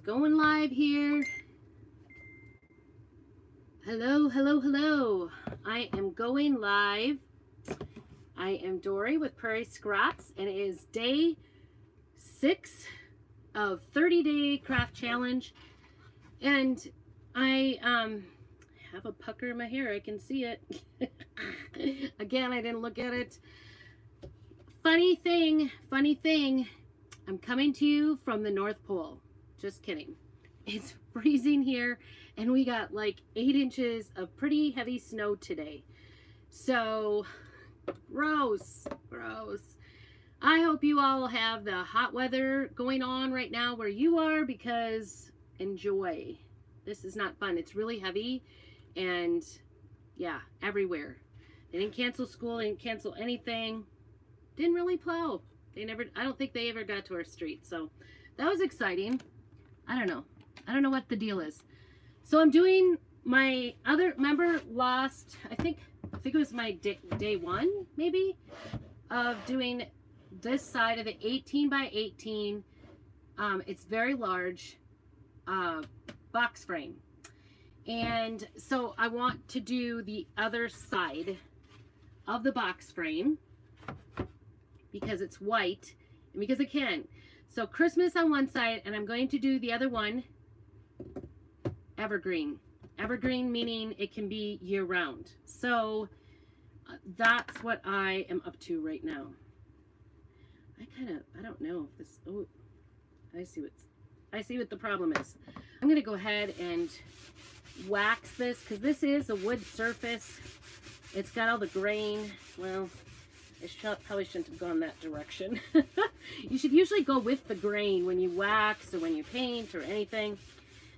Going live here. Hello, hello, hello. I am going live. I am Dory with Prairie Scraps, and it is day 6 of 30-day craft challenge. And I have a pucker in my hair. I can see it. Again, I didn't look at it. Funny thing. I'm coming to you from the North Pole. Just kidding. It's freezing here, and we got like 8 inches of pretty heavy snow today. So, gross. I hope you all have the hot weather going on right now where you are, because enjoy. This is not fun. It's really heavy, and yeah, everywhere. They didn't cancel school, they didn't cancel anything. Didn't really plow. I don't think they ever got to our street. So that was exciting. I don't know what the deal is. So I'm doing my other, remember last, I think it was my day 1 maybe of doing this side of the 18 by 18. It's very large box frame. And so I want to do the other side of the box frame because it's white and because I can. So Christmas on one side, and I'm going to do the other one evergreen. Evergreen meaning it can be year round. So that's what I am up to right now. I don't know if this, oh, I see what the problem is. I'm going to go ahead and wax this because this is a wood surface. It's got all the grain. Well, I probably shouldn't have gone that direction. You should usually go with the grain when you wax or when you paint or anything.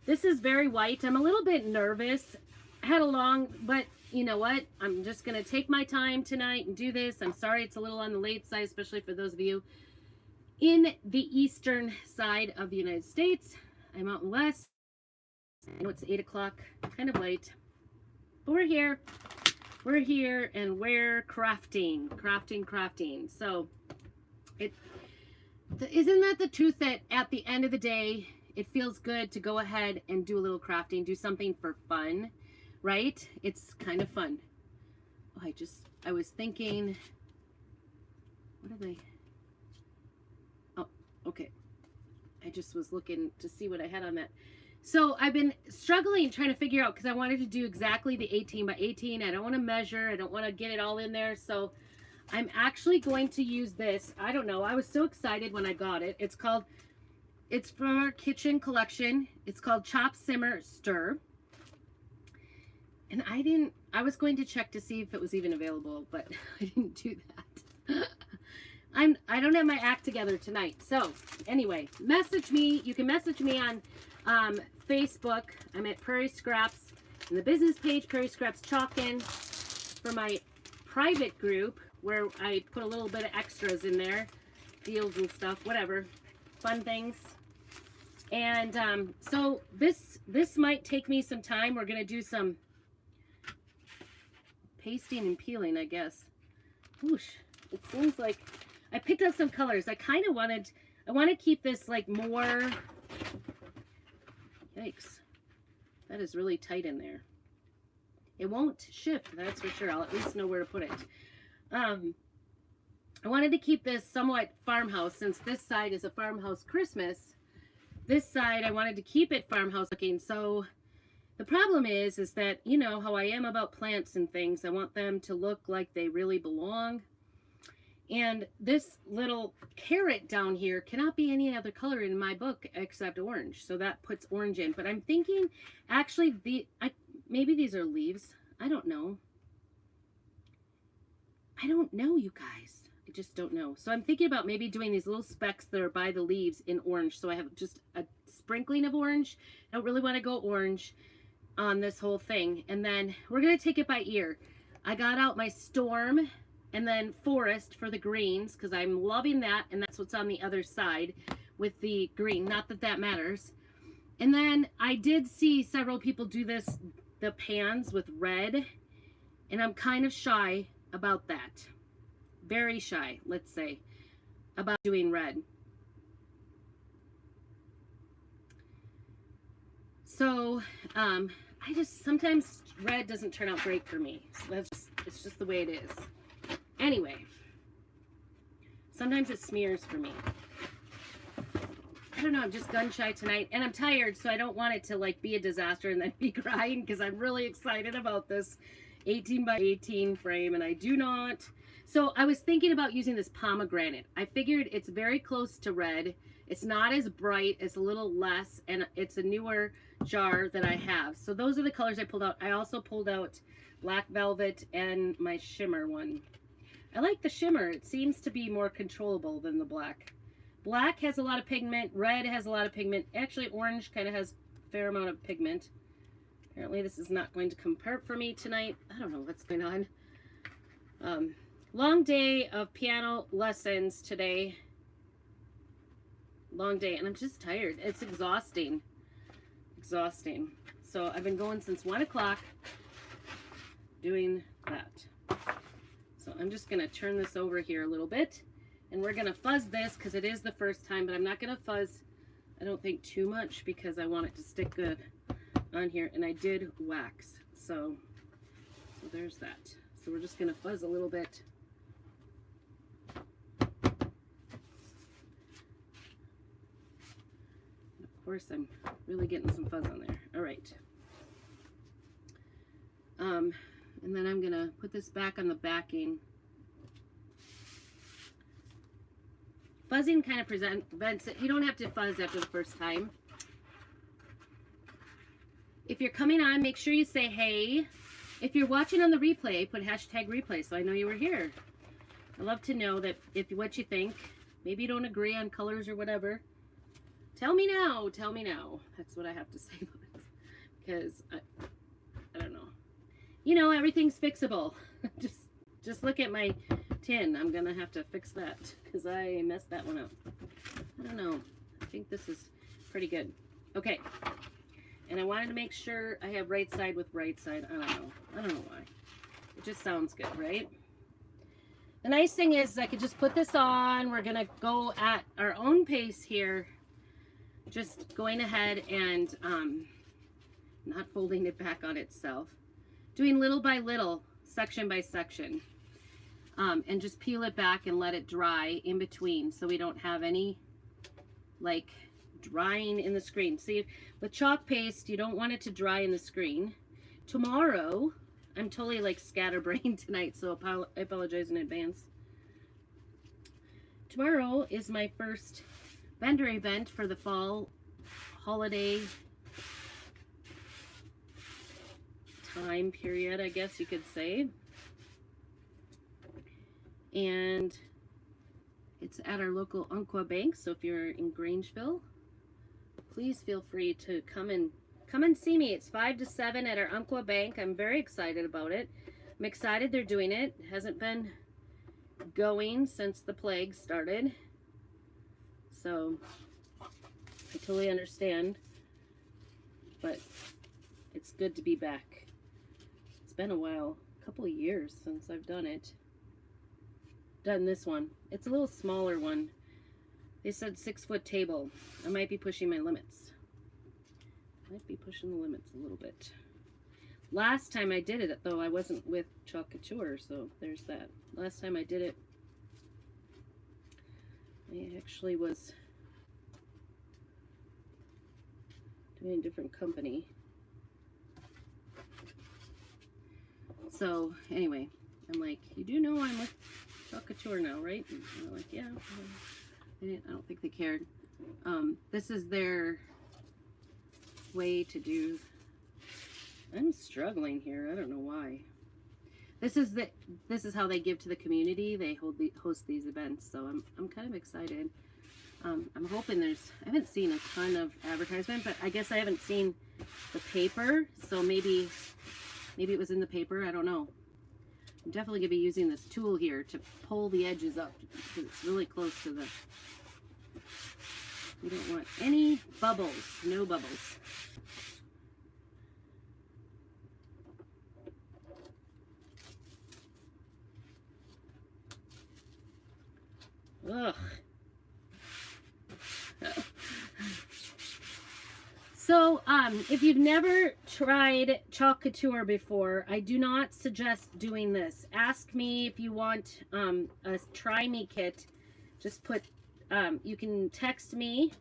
This is very white. I'm a little bit nervous. I had a long, but you know what? I'm just going to take my time tonight and do this. I'm sorry it's a little on the late side, especially for those of you in the eastern side of the United States. I'm out in west. I know it's 8 o'clock, kind of late, but we're here. We're here and we're crafting. So isn't that the truth that at the end of the day, it feels good to go ahead and do a little crafting, do something for fun, right? It's kind of fun. Oh, I was thinking, what are they? Oh, okay. I just was looking to see what I had on that. So I've been struggling trying to figure out, because I wanted to do exactly the 18 by 18. I don't want to measure. I don't want to get it all in there. So I'm actually going to use this. I don't know. I was so excited when I got it. It's from our kitchen collection. It's called Chop, Simmer, Stir. And I was going to check to see if it was even available, but I didn't do that. I don't have my act together tonight. So anyway, message me. You can message me on Facebook. I'm at Prairie Scraps, and the business page, Prairie Scraps Chalkin, for my private group where I put a little bit of extras in there, deals and stuff, whatever, fun things. And so this might take me some time. We're gonna do some pasting and peeling, I guess. Whoosh! It seems like I picked up some colors. I want to keep this like more. Yikes. That is really tight in there. It won't shift, that's for sure. I'll at least know where to put it. I wanted to keep this somewhat farmhouse, since this side is a farmhouse Christmas. This side, I wanted to keep it farmhouse looking. So the problem is that, you know how I am about plants and things. I want them to look like they really belong. And this little carrot down here cannot be any other color in my book except orange. So that puts orange in. But I'm thinking, actually, maybe these are leaves. I don't know. You guys. I just don't know. So I'm thinking about maybe doing these little specks that are by the leaves in orange. So I have just a sprinkling of orange. I don't really want to go orange on this whole thing. And then we're going to take it by ear. I got out my Storm and then Forest for the greens, because I'm loving that, and that's what's on the other side with the green. Not that that matters. And then I did see several people do the pans with red, and I'm kind of shy about that. Very shy, let's say, about doing red. So, I just, sometimes red doesn't turn out great for me. So it's just the way it is. Anyway, sometimes it smears for me. I don't know, I'm just gun shy tonight, and I'm tired, so I don't want it to like be a disaster and then be crying, because I'm really excited about this 18 by 18 frame, and I do not. So I was thinking about using this pomegranate. I figured it's very close to red. It's not as bright, it's a little less, and it's a newer jar that I have. So those are the colors I pulled out. I also pulled out Black Velvet and my shimmer one. I like the shimmer. It seems to be more controllable than the black. Black has a lot of pigment. Red has a lot of pigment. Actually, orange kind of has a fair amount of pigment. Apparently, this is not going to come apart for me tonight. I don't know what's going on. Long day of piano lessons today. Long day, and I'm just tired. It's exhausting. Exhausting. So I've been going since 1 o'clock doing that. So I'm just going to turn this over here a little bit. And we're going to fuzz this because it is the first time, but I'm not going to fuzz, I don't think, too much because I want it to stick good on here. And I did wax. So there's that. So we're just going to fuzz a little bit. Of course, I'm really getting some fuzz on there. All right. And then I'm going to put this back on the backing. Fuzzing kind of prevents it. You don't have to fuzz after the first time. If you're coming on, make sure you say hey. If you're watching on the replay, put hashtag replay so I know you were here. I love to know that what you think. Maybe you don't agree on colors or whatever. Tell me now. Tell me now. That's what I have to say about it. Because I don't know. You know, everything's fixable. Just look at my tin. I'm gonna have to fix that because I messed that one up. I don't know. I think this is pretty good. Okay. And I wanted to make sure I have right side with right side. I don't know. I don't know why. It just sounds good, right? The nice thing is I could just put this on. We're gonna go at our own pace here. Just going ahead and not folding it back on itself. Doing little by little, section by section. And just peel it back and let it dry in between so we don't have any like drying in the screen. See, with chalk paste, you don't want it to dry in the screen. Tomorrow, I'm totally like scatterbrained tonight, so I apologize in advance. Tomorrow is my first vendor event for the fall holiday time period, I guess you could say. And it's at our local Umpqua Bank, so if you're in Grangeville, please feel free to come and see me. It's 5 to 7 at our Umpqua Bank. I'm very excited about it. I'm excited they're doing it. It hasn't been going since the plague started, so I totally understand, but it's good to be back. It's been a while, a couple of years since I've done this one. It's a little smaller one. They said 6-foot table. I might be pushing my limits. Might be pushing the limits a little bit. Last time I did it, though, I wasn't with Chalk Couture, so there's that. Last time I did it, I actually was doing a different company. So, anyway, I'm like, you do know I'm with Chalk Couture now, right? And they're like, yeah. I don't think they cared. This is their way to do. I'm struggling here. I don't know why. This is how they give to the community. They host these events, so I'm kind of excited. I'm hoping I haven't seen a ton of advertisement, but I guess I haven't seen the paper, so maybe it was in the paper. I don't know. I'm definitely going to be using this tool here to pull the edges up because it's really close to the... We don't want any bubbles. No bubbles. Ugh. So, if you've never tried Chalk Couture before, I do not suggest doing this. Ask me if you want a Try Me kit. Just put, you can text me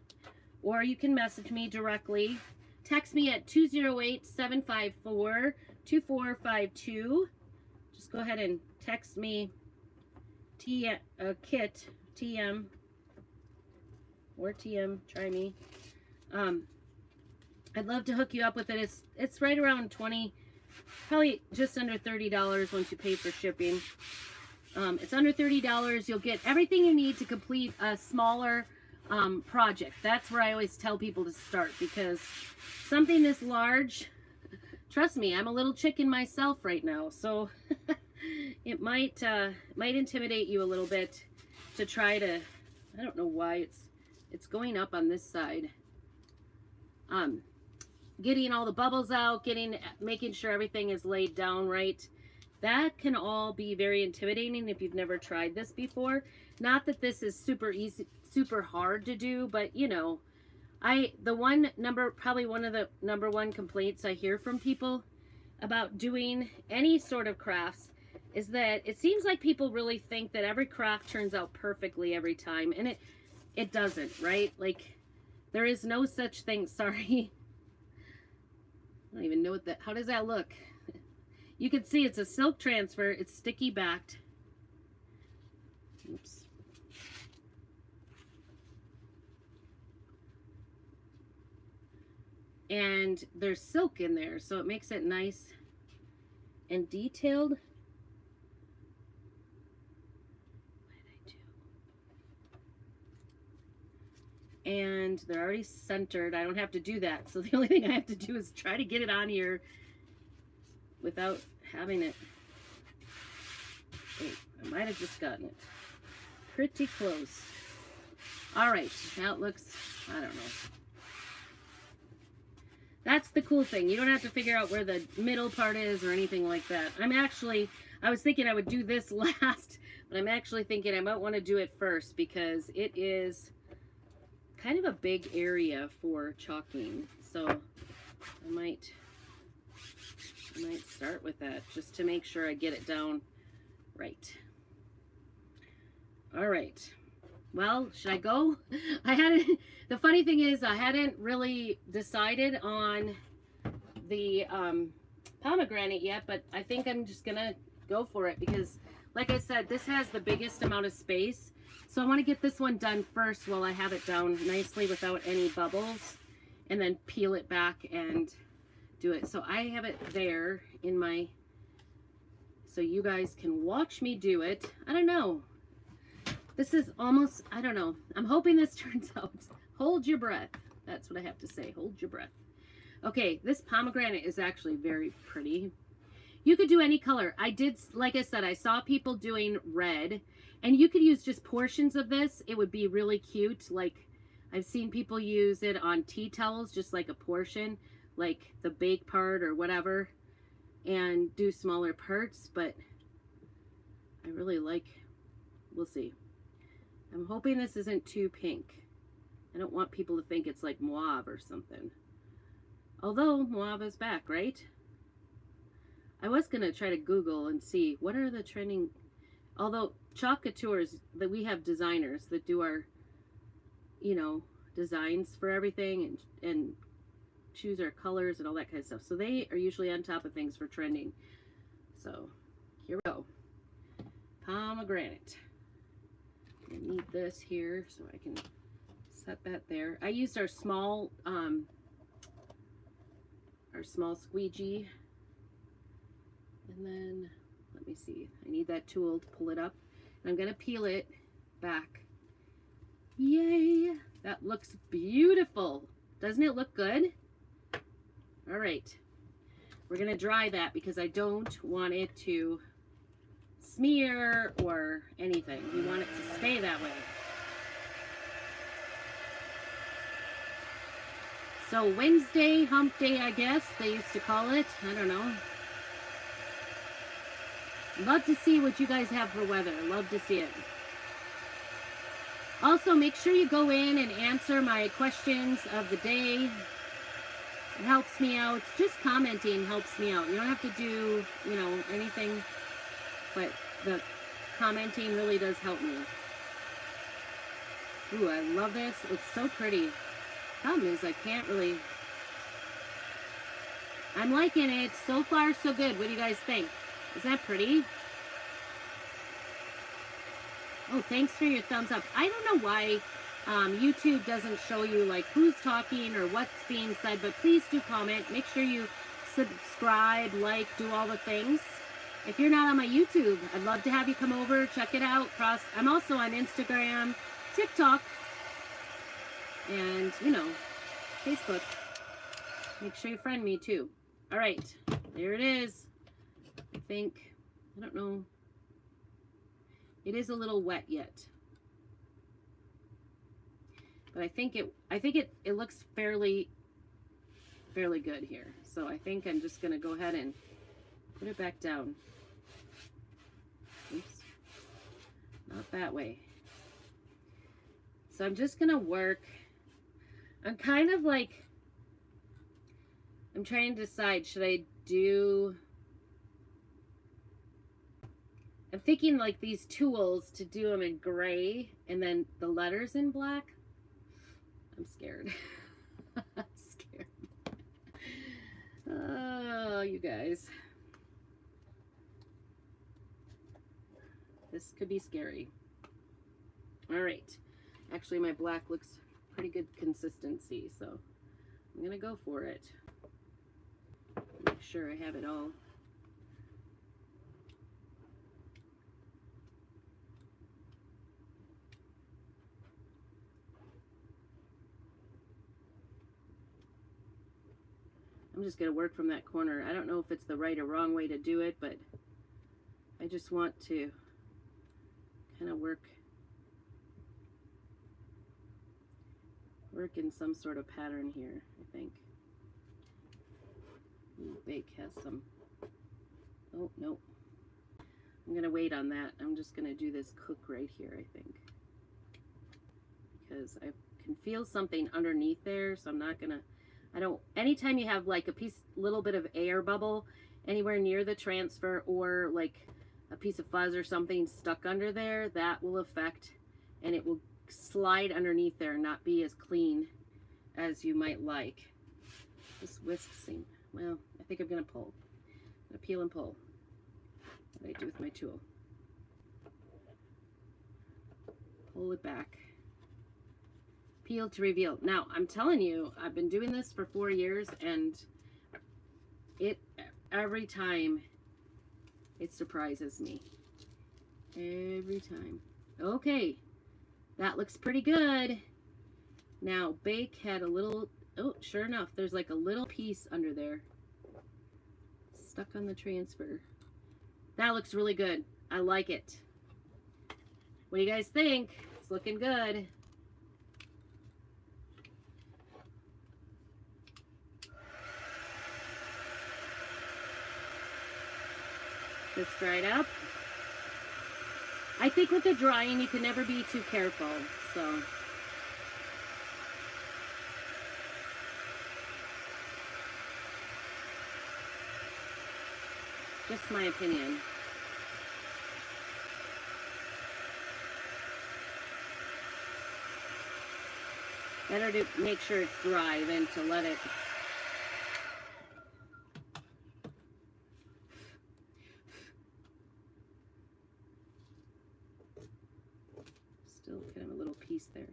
or you can message me directly. Text me at 208-754-2452. Just go ahead and text me kit, TM, or TM, Try Me. I'd love to hook you up with it. It's right around 20, probably just under $30 once you pay for shipping. It's under $30. You'll get everything you need to complete a smaller project. That's where I always tell people to start, because something this large, trust me, I'm a little chicken myself right now, so it might intimidate you a little bit to try to. I don't know why it's going up on this side. Getting all the bubbles out, making sure everything is laid down right. That can all be very intimidating if you've never tried this before. Not that this is super easy, super hard to do, but you know, probably one of the number one complaints I hear from people about doing any sort of crafts is that it seems like people really think that every craft turns out perfectly every time, and it doesn't, right? Like, there is no such thing. Sorry. I don't even know how does that look? You can see it's a silk transfer. It's sticky backed. Oops. And there's silk in there, so it makes it nice and detailed. And they're already centered. I don't have to do that. So the only thing I have to do is try to get it on here without having it. Wait, I might have just gotten it pretty close. All right, now it looks, I don't know. That's the cool thing. You don't have to figure out where the middle part is or anything like that. I was thinking I would do this last, but I'm actually thinking I might want to do it first because it is kind of a big area for chalking, so I might start with that just to make sure I get it down right. All right, well, should I go? The funny thing is I hadn't really decided on the pomegranate yet, but I think I'm just gonna go for it because, like I said, this has the biggest amount of space. So I want to get this one done first while I have it down nicely without any bubbles, and then peel it back and do it. So I have it there in my, so you guys can watch me do it. I don't know. This is almost, I don't know. I'm hoping this turns out. Hold your breath. That's what I have to say. Hold your breath. Okay, this pomegranate is actually very pretty. You could do any color. Like I said, I saw people doing red. And you could use just portions of this. It would be really cute. Like, I've seen people use it on tea towels, just like a portion, like the bake part or whatever, and do smaller parts. But I really like, we'll see. I'm hoping this isn't too pink. I don't want people to think it's like mauve or something. Although mauve is back, right? I was going to try to Google and see what are the trending, although Chalk Couture's, that we have designers that do our, you know, designs for everything and choose our colors and all that kind of stuff. So they are usually on top of things for trending. So here we go. Pomegranate. I need this here so I can set that there. I used our small squeegee. And then, let me see. I need that tool to pull it up. I'm going to peel it back. Yay! That looks beautiful. Doesn't it look good? All right. We're going to dry that because I don't want it to smear or anything. We want it to stay that way. So Wednesday, hump day, I guess they used to call it. I don't know. Love to see what you guys have for weather. Love to see it. Also, make sure you go in and answer my questions of the day. It helps me out. Just commenting helps me out. You don't have to do, you know, anything, but the commenting really does help me. Ooh, I love this. It's so pretty. Problem is, I can't really... I'm liking it. So far, so good. What do you guys think? Is that pretty? Oh, thanks for your thumbs up. I don't know why YouTube doesn't show you like who's talking or what's being said, but please do comment. Make sure you subscribe, like, do all the things. If you're not on my YouTube, I'd love to have you come over, check it out. I'm also on Instagram, TikTok, and, you know, Facebook. Make sure you friend me too. All right, there it is. I think, I don't know. It is a little wet yet. But I think it looks fairly good here. So I think I'm just gonna go ahead and put it back down. Oops. Not that way. So I'm just gonna work. I'm kind of like, I'm trying to decide, should I do, I'm thinking like these tools to do them in gray and then the letters in black. I'm scared. I'm scared. Oh, you guys. This could be scary. All right. Actually, my black looks pretty good consistency, so I'm gonna go for it. Make sure I have it all. I'm just going to work from that corner. I don't know if it's the right or wrong way to do it, but I just want to kind of work in some sort of pattern here, I think. Ooh, Bake has some. Oh, no. I'm going to wait on that. I'm just going to do this cook right here, I think. Because I can feel something underneath there, so I'm not going to, anytime you have like a little bit of air bubble anywhere near the transfer, or like a piece of fuzz or something stuck under there, that will affect, and it will slide underneath there and not be as clean as you might like. This whisk seam, well, I think I'm gonna pull. I'm gonna peel and pull. What do I do with my tool? Pull it back. Peel to reveal. Now, I'm telling you, I've been doing this for 4 years, and every time it surprises me. Every time. Okay, that looks pretty good. Now, Bake had a little, oh, sure enough, there's like a little piece under there. Stuck on the transfer. That looks really good. I like it. What do you guys think? It's looking good. This dried up. I think with the drying, you can never be too careful, so. Just my opinion. Better to make sure it's dry than to let it. Still kind of a little piece there.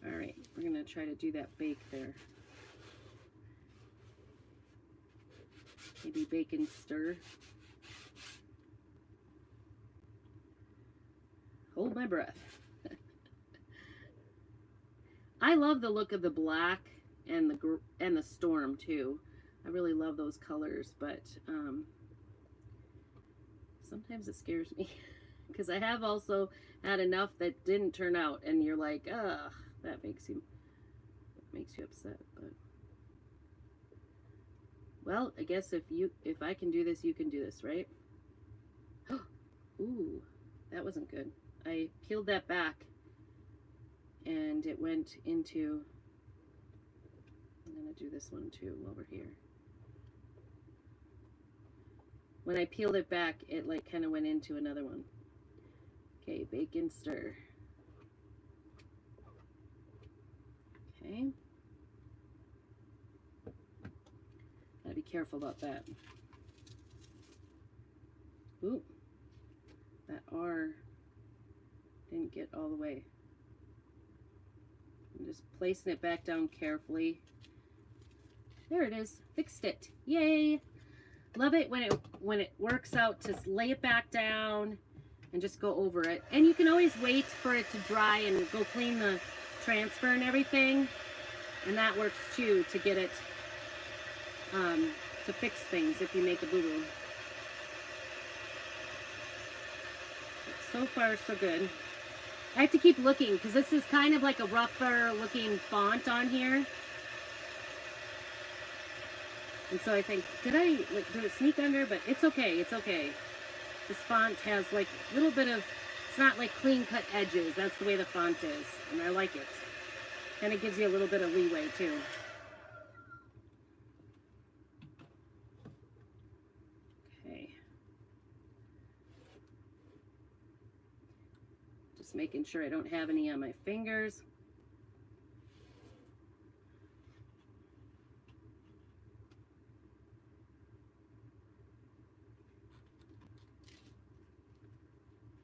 All right, we're gonna try to do that bake there. Maybe bake and stir. Hold my breath. I love the look of the black and the storm too. I really love those colors, but sometimes it scares me because I have also had enough that didn't turn out, and you're like, ugh, that makes you upset. But well, I guess if I can do this, you can do this, right? Ooh, that wasn't good. I peeled that back and it went into, I'm going to do this one too while we're here. When I peeled it back, it like kind of went into another one. Okay, bake and stir. Okay. Gotta be careful about that. Ooh, that R didn't get all the way. I'm just placing it back down carefully. There it is, fixed it. Yay! Love it when it works out to lay it back down and just go over it. And you can always wait for it to dry and go clean the transfer and everything. And that works too, to get it, to fix things if you make a boo-boo. So far, so good. I have to keep looking because this is kind of like a rougher looking font on here. And so I think, did it sneak under? But it's okay, it's okay. This font has like a little bit of, it's not like clean cut edges. That's the way the font is, and I like it. Kind of gives you a little bit of leeway too. Okay. Just making sure I don't have any on my fingers.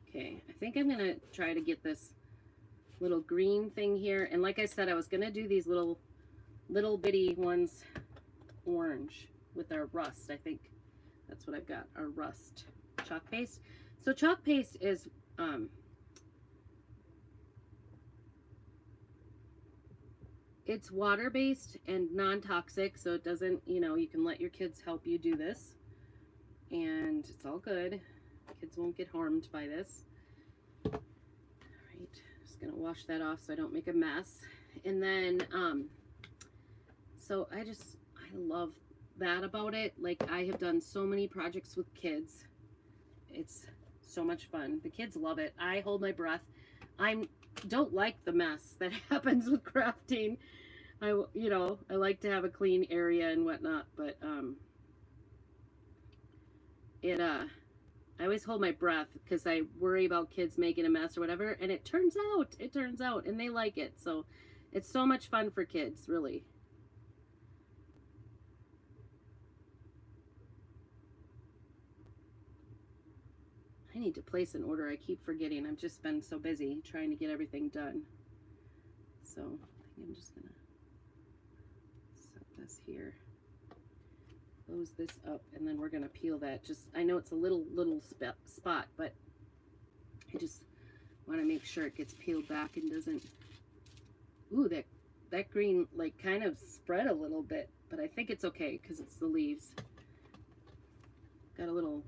Okay, I think I'm gonna try to get this little green thing here. And like I said, I was gonna do these little bitty ones orange with our rust. I think that's what I've got, our rust chalk paste. So chalk paste is it's water-based and non-toxic, so it doesn't, you know, you can let your kids help you do this, and it's all good. Kids won't get harmed by this. All right, just gonna wash that off so I don't make a mess. And then, so I love that about it. Like, I have done so many projects with kids. It's so much fun. The kids love it. I hold my breath. I don't like the mess that happens with crafting. You know, I like to have a clean area and whatnot, but I always hold my breath because I worry about kids making a mess or whatever, and it turns out, and they like it. So it's so much fun for kids, really. I need to place an order. I keep forgetting. I've just been so busy trying to get everything done. So I think I'm just gonna set this here. Close this up, and then we're gonna peel that. Just, I know it's a little spot, but I just want to make sure it gets peeled back and doesn't. Ooh, that green like kind of spread a little bit, but I think it's okay because it's the leaves. Got a little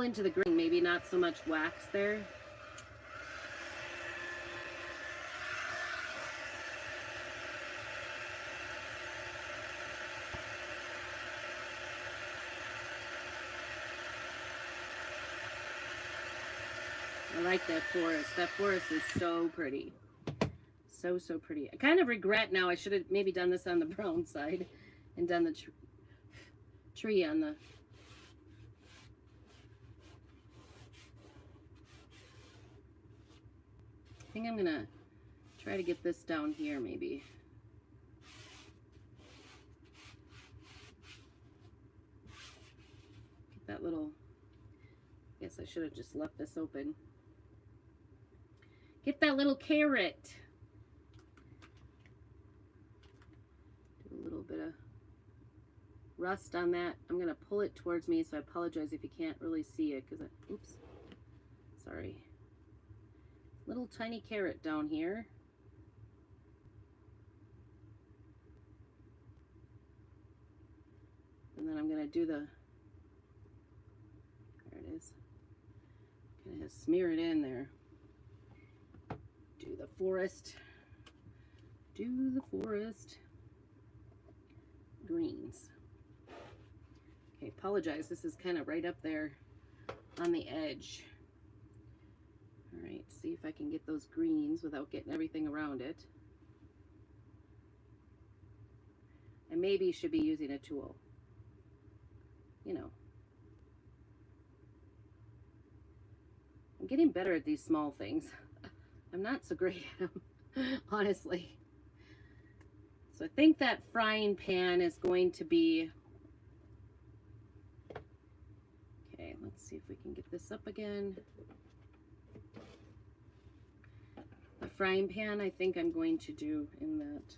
into the green, maybe not so much wax there. I like that forest. That forest is so pretty. So pretty. I kind of regret now I should have maybe done this on the brown side and done the tree on the... I think I'm gonna try to get this down here maybe. Get that little... I guess I should have just left this open. Get that little carrot. Do a little bit of rust on that. I'm gonna pull it towards me, so I apologize if you can't really see it, because I, oops, sorry. Little tiny carrot down here. And then I'm gonna do the, there it is. Gonna smear it in there. Do the forest. Do the forest greens. Okay, apologize. This is kind of right up there on the edge. All right, see if I can get those greens without getting everything around it. maybe should be using a tool. You know. I'm getting better at these small things. I'm not so great at them, honestly. So I think that frying pan is going to be... Okay, let's see if we can get this up again. The frying pan, I think I'm going to do in that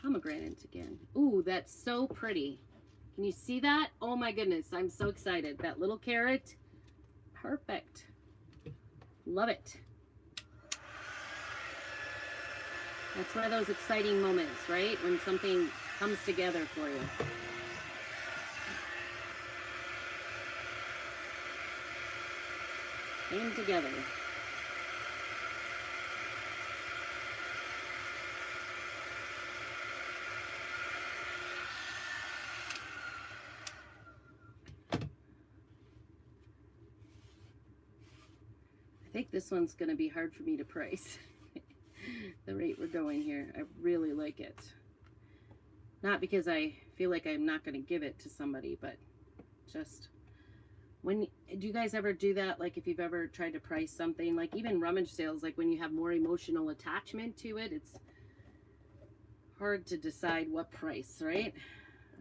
pomegranate again. Ooh, that's so pretty. Can you see that? Oh my goodness, I'm so excited. That little carrot, perfect. Love it. That's one of those exciting moments, right? When something comes together for you. Came together. I think this one's going to be hard for me to price. The rate we're going here. I really like it. Not because I feel like I'm not going to give it to somebody, but just when, do you guys ever do that? Like if you've ever tried to price something, like even rummage sales, like when you have more emotional attachment to it, it's hard to decide what price, right?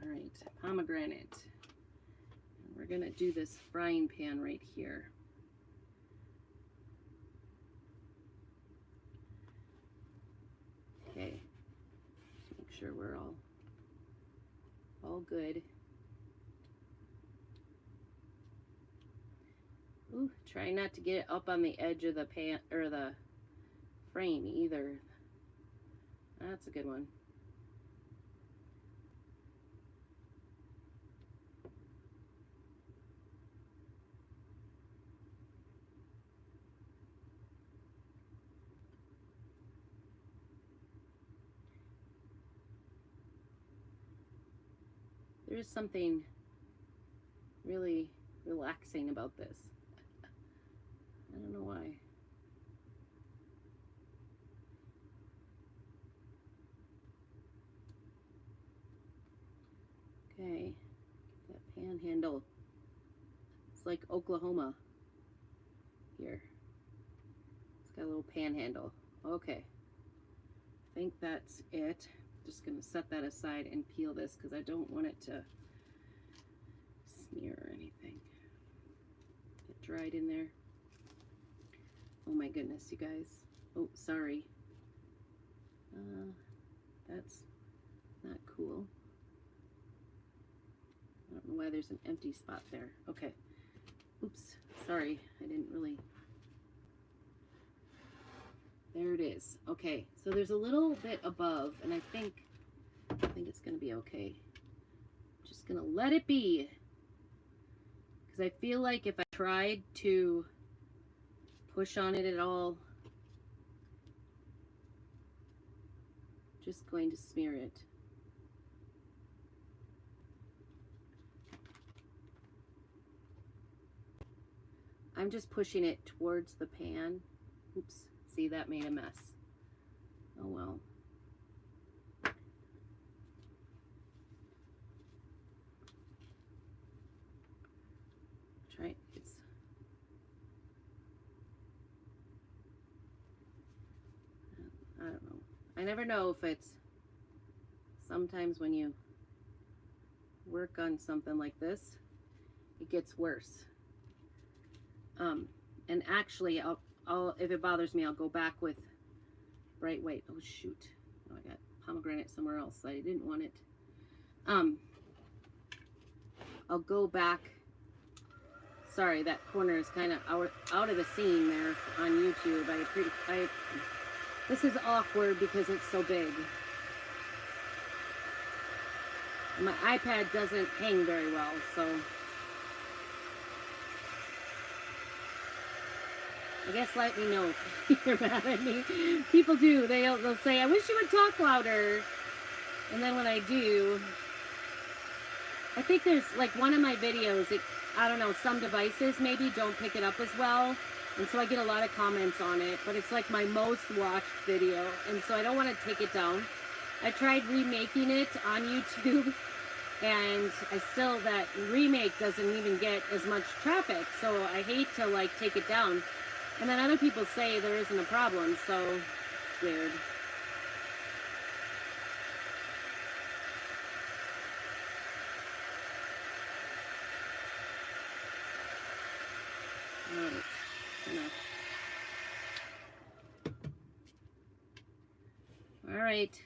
All right, pomegranate. And we're going to do this frying pan right here. Okay, just make sure we're all good. Ooh, try not to get it up on the edge of the pan or the frame either. That's a good one. There's something really relaxing about this. I don't know why. Okay, that panhandle. It's like Oklahoma here. It's got a little panhandle. Okay, I think that's it. Just gonna set that aside and peel this because I don't want it to smear or anything. Get dried in there. Oh my goodness, you guys. Oh, sorry. That's not cool. I don't know why there's an empty spot there. Okay. Oops, sorry. I didn't really... There it is. Okay, so there's a little bit above, and I think it's gonna be okay. Just gonna let it be, because I feel like if I tried to push on it at all, just going to smear it. I'm just pushing it towards the pan. Oops. See, that made a mess. Oh well. Try it's I don't know. I never know if it's sometimes when you work on something like this, it gets worse. And actually I'll if it bothers me, I'll go back with bright white. Oh shoot. Oh, I got pomegranate somewhere else. I didn't want it. I'll go back. Sorry, that corner is kind of out of the scene there on YouTube. This is awkward because it's so big. My iPad doesn't hang very well, so I guess let me know if you're mad at me. People do. They'll say, I wish you would talk louder. And then when I do, I think there's like one of my videos, I don't know, some devices maybe don't pick it up as well. And so I get a lot of comments on it. But it's like my most watched video. And so I don't want to take it down. I tried remaking it on YouTube, and that remake doesn't even get as much traffic, so I hate to like take it down. And then other people say there isn't a problem, so it's weird. All right.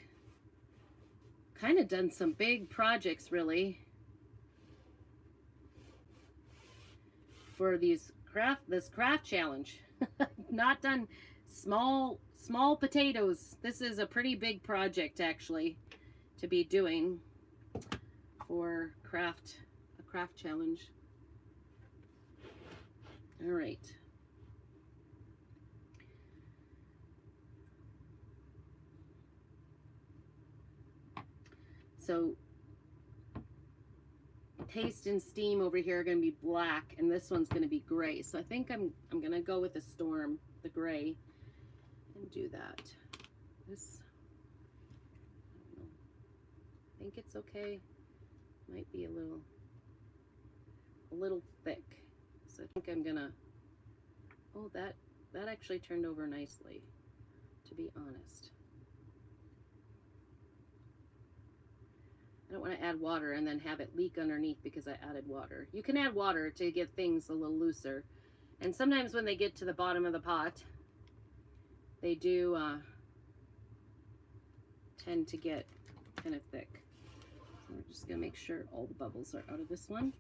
Kind of done some big projects really for this craft challenge. Not done small potatoes. This is a pretty big project actually to be doing for a craft challenge. All right. So Taste and Steam over here are going to be black, and this one's going to be gray. So I think I'm going to go with the Storm, the gray, and do that. This, I don't know. I think it's okay. Might be a little thick. So I think I'm gonna. Oh, that actually turned over nicely, to be honest. I don't want to add water and then have it leak underneath because I added water. You can add water to get things a little looser. And sometimes when they get to the bottom of the pot, they do tend to get kind of thick. So we're just going to make sure all the bubbles are out of this one.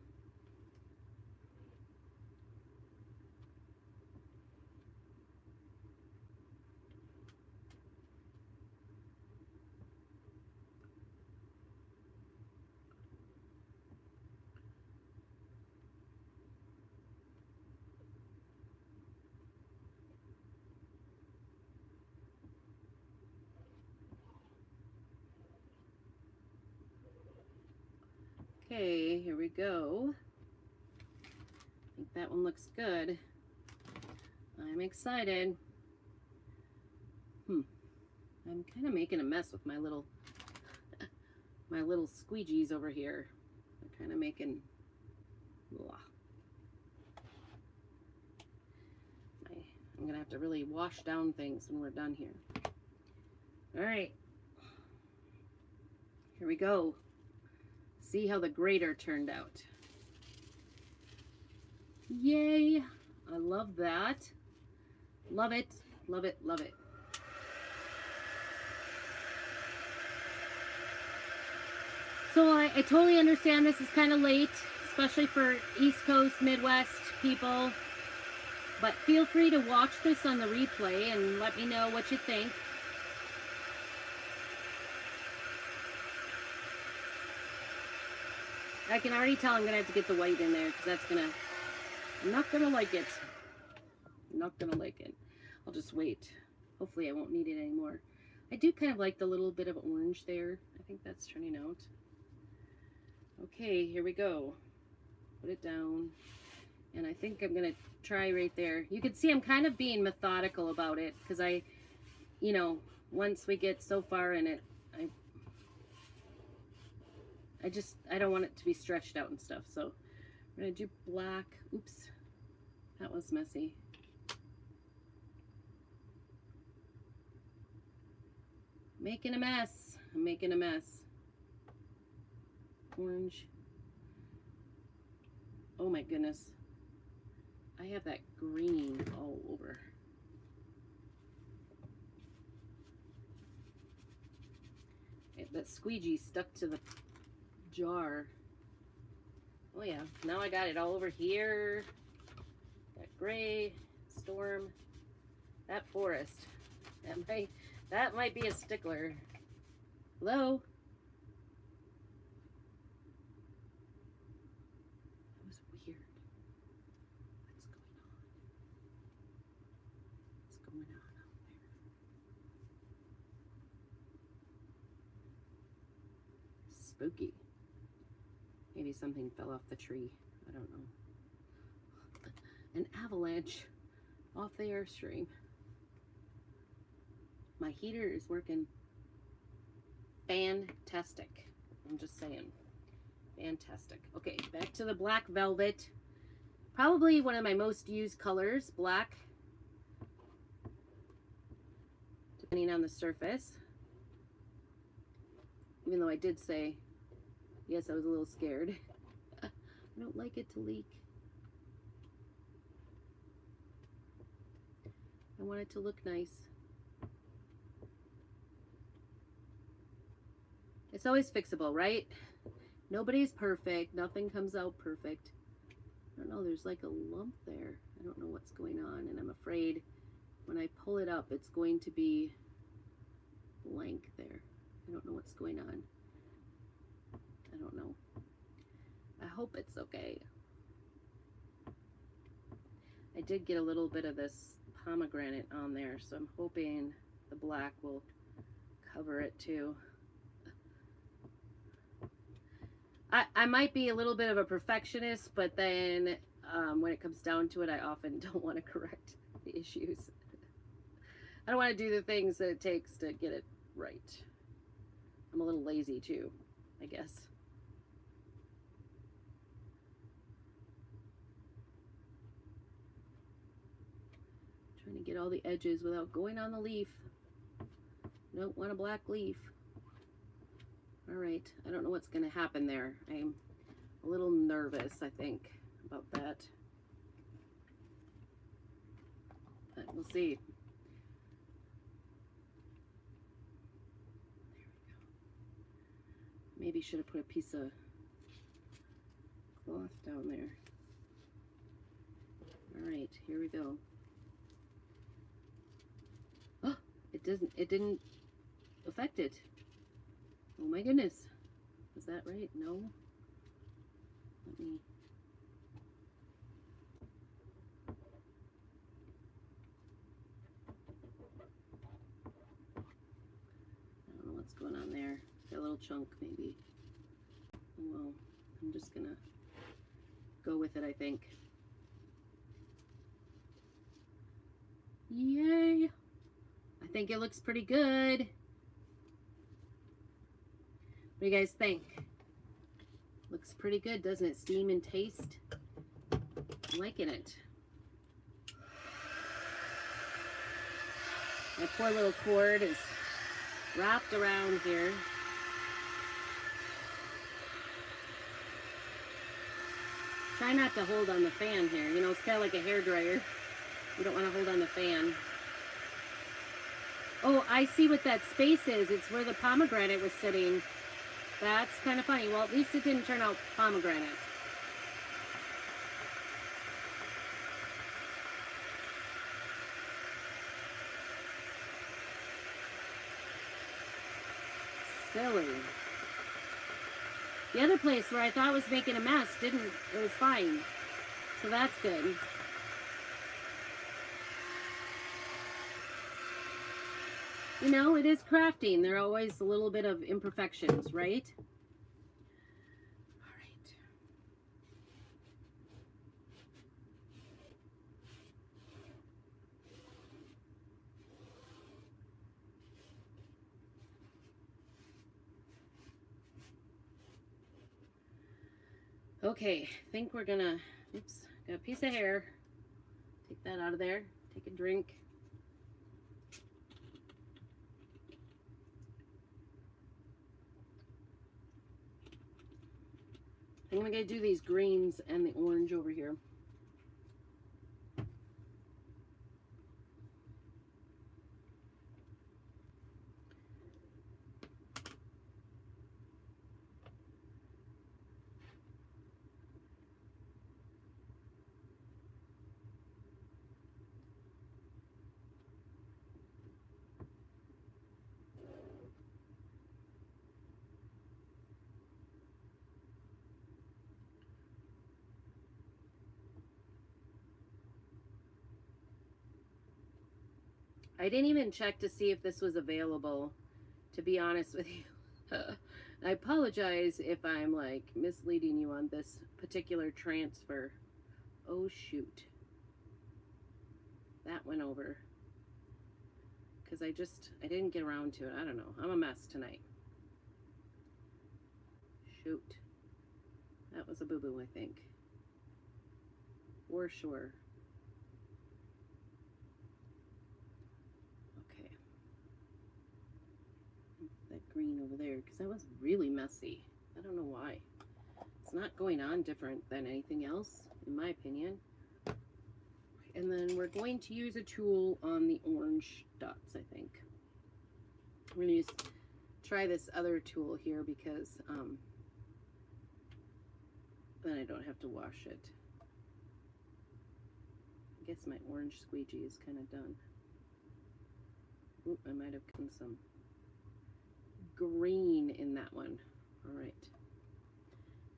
Okay, here we go. I think that one looks good. I'm excited. I'm kind of making a mess with my little squeegees over here. They're kind of making blah. I'm gonna have to really wash down things when we're done here. All right, here we go. See how the grater turned out. Yay! I love that. Love it, love it, love it. So I totally understand this is kind of late, especially for East Coast, Midwest people. But feel free to watch this on the replay and let me know what you think. I can already tell I'm going to have to get the white in there because I'm not going to like it. I'm not going to like it. I'll just wait. Hopefully I won't need it anymore. I do kind of like the little bit of orange there. I think that's turning out. Okay, here we go. Put it down. And I think I'm going to try right there. You can see I'm kind of being methodical about it because once we get so far in it, I don't want it to be stretched out and stuff. So I'm going to do black. Oops, that was messy. Making a mess. I'm making a mess. Orange. Oh my goodness. I have that green all over. That squeegee stuck to the jar. Oh yeah, now I got it all over here. That gray, Storm, that forest. That might be a stickler. Hello? That was weird. What's going on? What's going on out there? Spooky. Maybe something fell off the tree. I don't know. An avalanche off the Airstream. My heater is working. fantastic. I'm just saying. Fantastic. Okay, back to the black velvet. Probably one of my most used colors, black. Depending on the surface. Even though I did say, yes, I was a little scared. I don't like it to leak. I want it to look nice. It's always fixable, right? Nobody's perfect. Nothing comes out perfect. I don't know, there's like a lump there. I don't know what's going on, and I'm afraid when I pull it up, it's going to be blank there. I don't know what's going on. I don't know. I hope it's okay. I did get a little bit of this pomegranate on there, so I'm hoping the black will cover it too. I might be a little bit of a perfectionist, but then when it comes down to it, I often don't want to correct the issues. I don't want to do the things that it takes to get it right. I'm a little lazy too, I guess. Trying to get all the edges without going on the leaf. Don't want a black leaf. All right, I don't know what's going to happen there. I'm a little nervous, I think, about that. But we'll see. There we go. Maybe should have put a piece of cloth down there. All right, here we go. Oh, it didn't affect it. Oh my goodness. Is that right? No. Let me. I don't know what's going on there. Got a little chunk maybe. Well, I'm just gonna go with it, I think. Yay! I think it looks pretty good. What do you guys think? Looks pretty good, doesn't it? Steam and taste. I'm liking it. My poor little cord is wrapped around here. Try not to hold on the fan here. You know, it's kind of like a hairdryer. You don't want to hold on the fan. Oh, I see what that space is. It's where the pomegranate was sitting. That's kind of funny. Well, at least it didn't turn out pomegranate. Silly. The other place where I thought was making a mess didn't. It was fine. So that's good. You know, it is crafting. There are always a little bit of imperfections, right? All right. Okay, I think we're gonna, oops, got a piece of hair. Take that out of there. Take a drink. I'm gonna do these greens and the orange over here. I didn't even check to see if this was available, to be honest with you. I apologize if I'm like misleading you on this particular transfer. Oh shoot. That went over. Because I didn't get around to it. I don't know. I'm a mess tonight. Shoot. That was a boo-boo, I think. For sure. Okay. That green over there, because that was really messy. I don't know why. It's not going on different than anything else, in my opinion. And then we're going to use a tool on the orange dots, I think. We're going to try this other tool here because then I don't have to wash it. I guess my orange squeegee is kind of done. Oop, I might have gotten some green in that one. All right.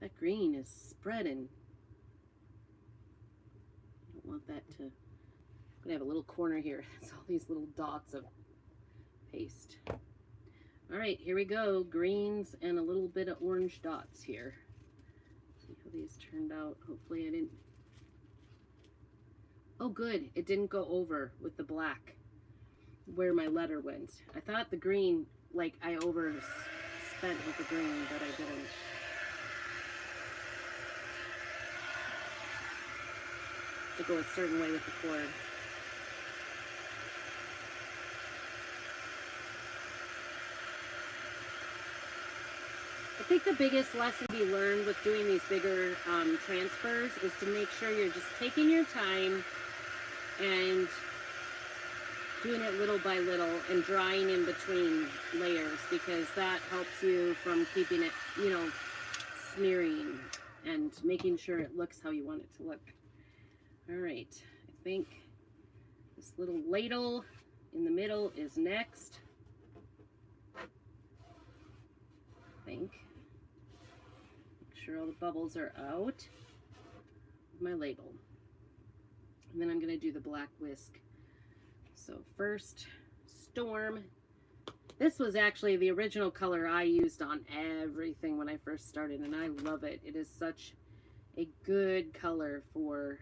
That green is spreading. I don't want that to... I'm going to have a little corner here. It's all these little dots of paste. All right, here we go. Greens and a little bit of orange dots here. See how these turned out. Hopefully I didn't... Oh, good. It didn't go over with the black where my letter went. I thought the green, like I overspent with the green, but I didn't. To go a certain way with the cord. I think the biggest lesson to be learned with doing these bigger transfers is to make sure you're just taking your time and doing it little by little and drying in between layers, because that helps you from keeping it, you know, smearing and making sure it looks how you want it to look. All right, I think this little ladle in the middle is next. I think. Make sure all the bubbles are out of my ladle. And then I'm going to do the black whisk. So first, Storm. This was actually the original color I used on everything when I first started, and I love it. It is such a good color for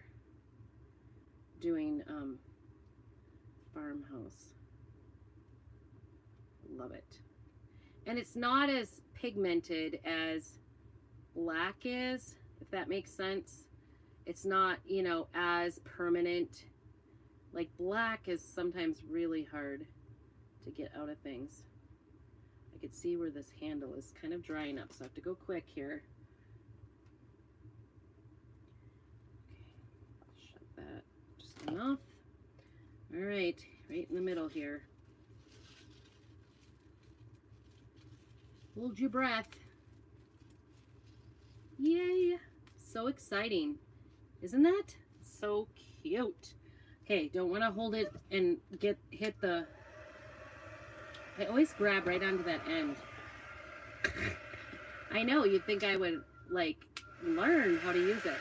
doing farmhouse. Love it. And it's not as pigmented as black is, if that makes sense. It's not, you know, as permanent. Like black is sometimes really hard to get out of things. I could see where this handle is kind of drying up, so I have to go quick here. Okay, shut that just enough. All right, right in the middle here. Hold your breath. Yay! So exciting. Isn't that? So cute. Okay, don't want to hold it and hit the... I always grab right onto that end. I know, you'd think I would, like, learn how to use it.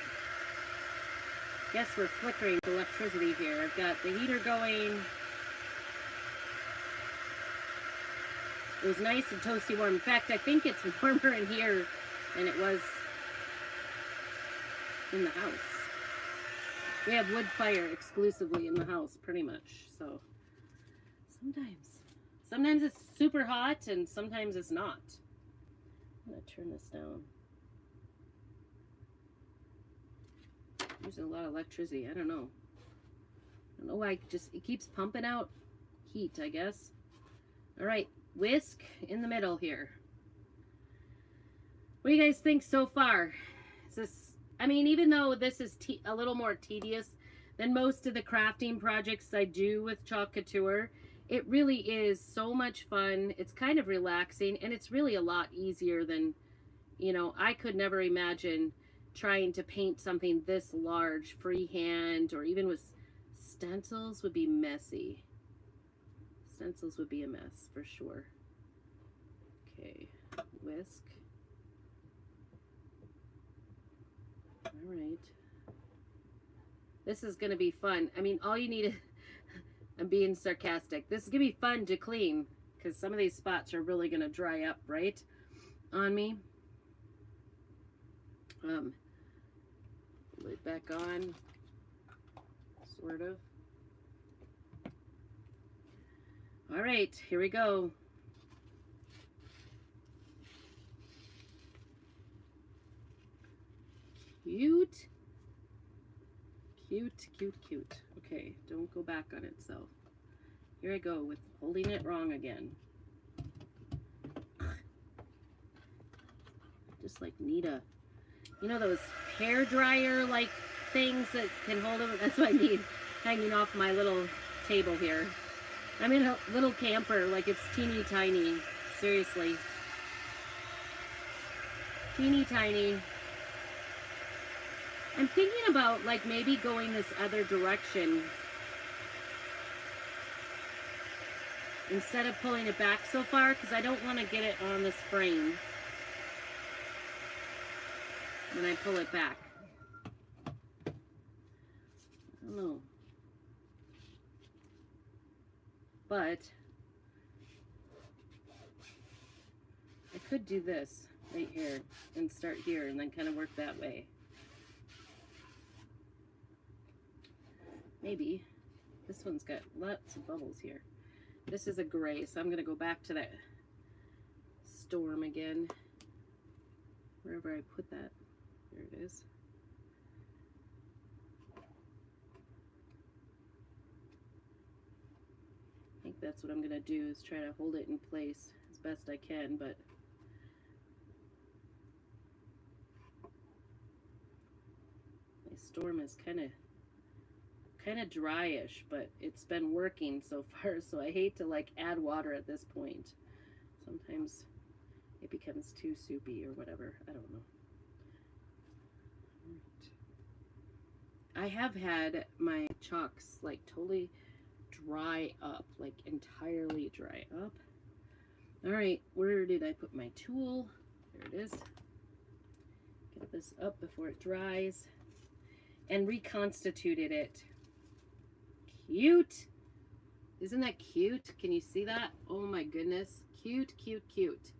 Guess we're flickering with electricity here. I've got the heater going. It was nice and toasty warm. In fact, I think it's warmer in here than it was in the house. We have wood fire exclusively in the house, pretty much. So sometimes it's super hot and sometimes it's not. I'm gonna turn this down. Using a lot of electricity. I don't know why it keeps pumping out heat, I guess. All right, whisk in the middle here. What do you guys think so far? Is this, I mean, even though this is a little more tedious than most of the crafting projects I do with Chalk Couture, it really is so much fun. It's kind of relaxing, and it's really a lot easier than, you know, I could never imagine trying to paint something this large freehand, or even with stencils would be messy. Stencils would be a mess for sure. Okay, whisk. All right. This is going to be fun. I mean, all you need is, I'm being sarcastic. This is going to be fun to clean because some of these spots are really going to dry up, right, on me. Lid back on, sort of. All right, here we go. Cute. Cute, cute, cute. Okay, don't go back on itself. Here I go with holding it wrong again. Just like need a, you know those hair dryer like things that can hold it? That's what I need hanging off my little table here. I'm in a little camper, like it's teeny tiny. Seriously. Teeny tiny. I'm thinking about like maybe going this other direction. Instead of pulling it back so far, because I don't want to get it on this frame when I pull it back. I don't know. But I could do this right here and start here and then kind of work that way. Maybe. This one's got lots of bubbles here. This is a gray, so I'm going to go back to that Storm again. Wherever I put that. There it is. I think that's what I'm going to do, is try to hold it in place as best I can, but my Storm is kind of dryish, but it's been working so far, so I hate to like add water at this point. Sometimes it becomes too soupy or whatever. I don't know. Right. I have had my chalks like totally dry up, like entirely dry up. All right, where did I put my tool? There it is. Get this up before it dries. And reconstituted it. Cute. Isn't that cute? Can you see that? Oh my goodness. Cute, cute, cute.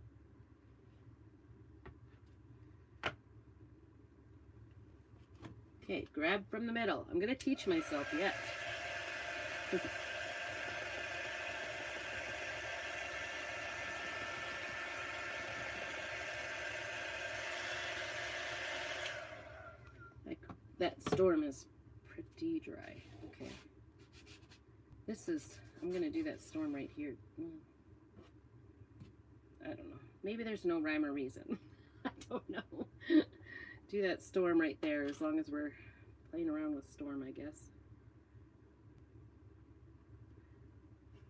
Okay, grab from the middle. I'm going to teach myself yet. Like that Storm is pretty dry. Okay. This is, I'm going to do that Storm right here. I don't know. Maybe there's no rhyme or reason. I don't know. Do that Storm right there as long as we're playing around with Storm, I guess.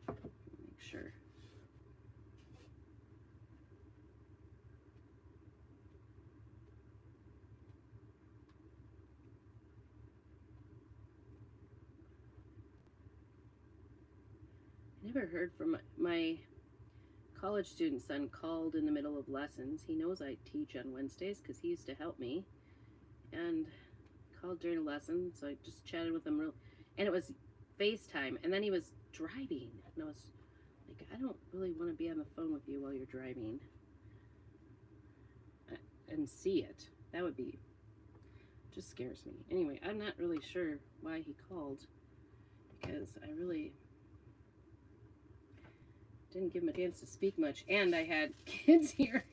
Make sure. I never heard from my college student son. Called in the middle of lessons. He knows I teach on Wednesdays because he used to help me, and called during a lesson, so I just chatted with him and it was FaceTime, and then he was driving, and I was like, I don't really want to be on the phone with you while you're driving and see it. That would be, just scares me. Anyway, I'm not really sure why he called, because I really didn't give him a chance to speak much, and I had kids here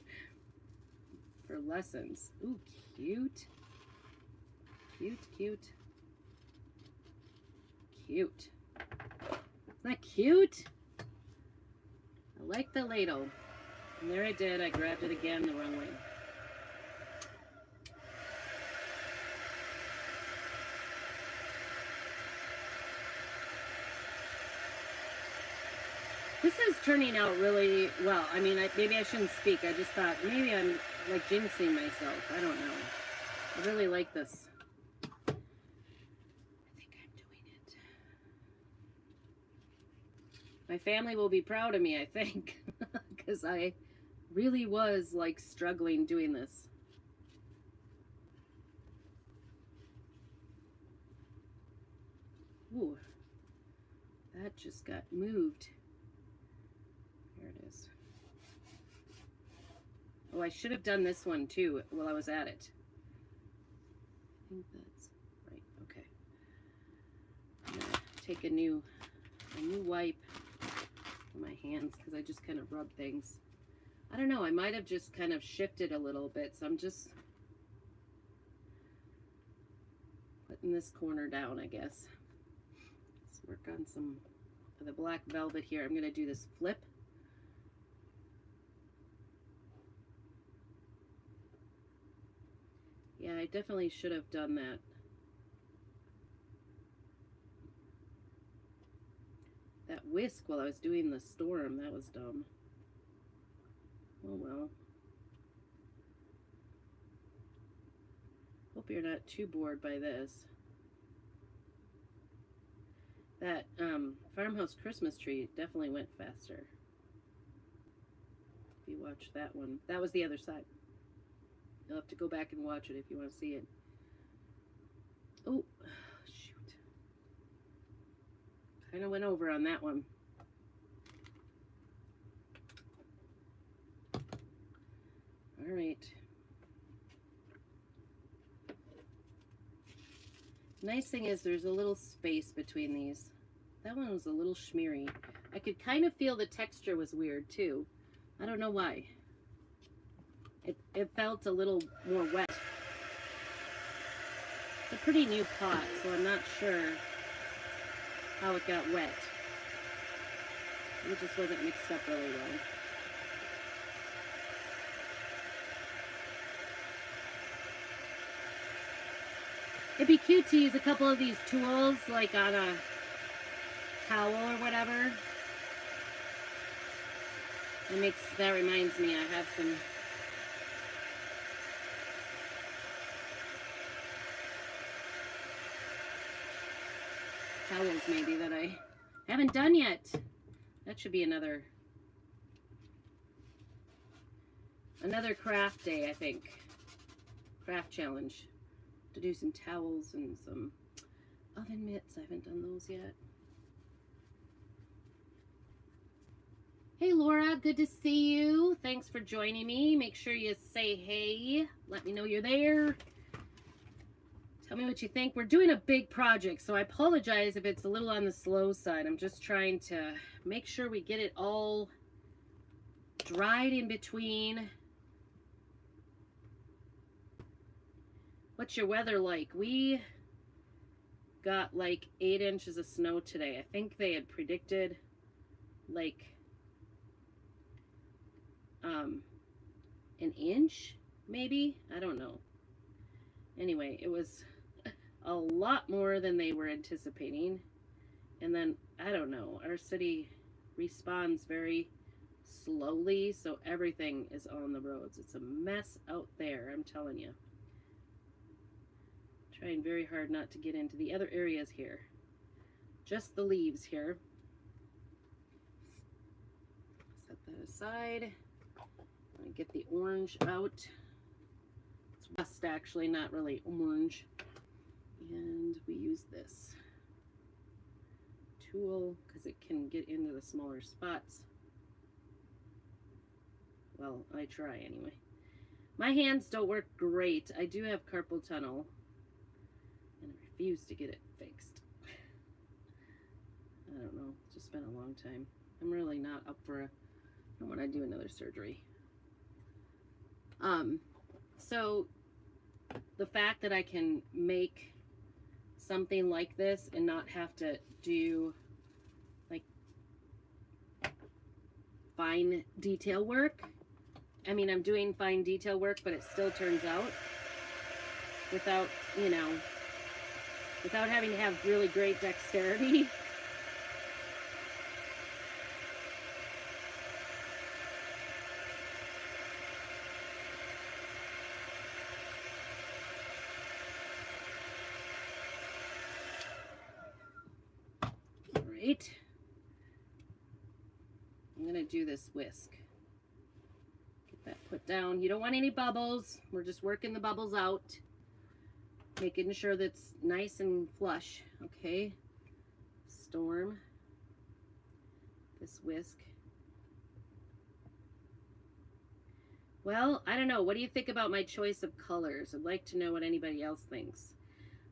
for lessons. Ooh, cute. Cute, cute. Cute. Isn't that cute? I like the ladle. And there I did. I grabbed it again the wrong way. This is turning out really well. I mean, maybe I shouldn't speak. I just thought maybe I'm like jinxing myself. I don't know. I really like this. I think I'm doing it. My family will be proud of me, I think, because I really was like struggling doing this. Ooh, that just got moved. There it is. Oh, I should have done this one too while I was at it. I think that's right. Okay. I'm gonna take a new wipe on my hands because I just kind of rub things. I don't know. I might have just kind of shifted a little bit, so I'm just in this corner down, I guess. Let's work on some of the black velvet here. I'm going to do this flip. Yeah, I definitely should have done that. That whisk while I was doing the storm, that was dumb. Oh well. Hope you're not too bored by this. That farmhouse Christmas tree definitely went faster. If you watch that one. That was the other side. You'll have to go back and watch it if you want to see it. Oh, shoot. Kind of went over on that one. All right. Nice thing is there's a little space between these. That one was a little schmeary. I could kind of feel the texture was weird too. I don't know why. It felt a little more wet. It's a pretty new pot, so I'm not sure how it got wet. It just wasn't mixed up really well. It'd be cute to use a couple of these tools, like on a towel or whatever. That reminds me, I have some towels maybe that I haven't done yet. That should be another craft day, I think. Craft challenge. To do some towels and some oven mitts. I haven't done those yet. Hey Laura, good to see you. Thanks for joining me. Make sure you say hey. Let me know you're there. Tell me what you think. We're doing a big project, so I apologize if it's a little on the slow side. I'm just trying to make sure we get it all dried in between. What's your weather like? We got like 8 inches of snow today. I think they had predicted like an inch, maybe? I don't know. Anyway, it was a lot more than they were anticipating. And then, I don't know, our city responds very slowly, so everything is on the roads. It's a mess out there, I'm telling you. Trying very hard not to get into the other areas here. Just the leaves here. Set that aside. I'm gonna get the orange out. It's rust actually, not really orange. And we use this tool because it can get into the smaller spots. Well, I try anyway. My hands don't work great. I do have carpal tunnel. And I refuse to get it fixed. I don't know. It's just been a long time. I'm really not up for I don't want to do another surgery. So the fact that I can make something like this and not have to do like fine detail work. I mean, I'm doing fine detail work, but it still turns out without, you know, without having to have really great dexterity. All right. I'm going to do this whisk. Get that put down. You don't want any bubbles. We're just working the bubbles out. Making sure that's nice and flush. Okay. Storm. This whisk. Well, I don't know. What do you think about my choice of colors? I'd like to know what anybody else thinks.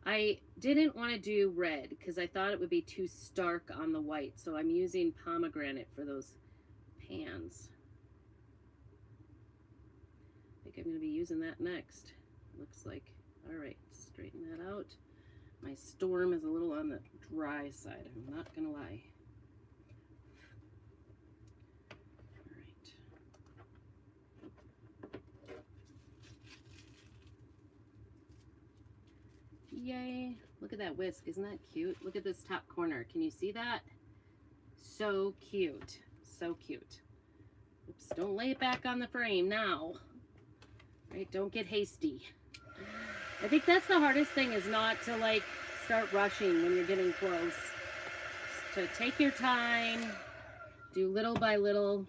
I didn't want to do red because I thought it would be too stark on the white. So I'm using pomegranate for those pans. I think I'm going to be using that next. Looks like. All right, straighten that out. My storm is a little on the dry side, I'm not gonna lie. All right. Yay. Look at that whisk. Isn't that cute? Look at this top corner. Can you see that? So cute. So cute. Oops, don't lay it back on the frame now. Right? Don't get hasty. I think that's the hardest thing, is not to like start rushing when you're getting close. Just to take your time, do little by little.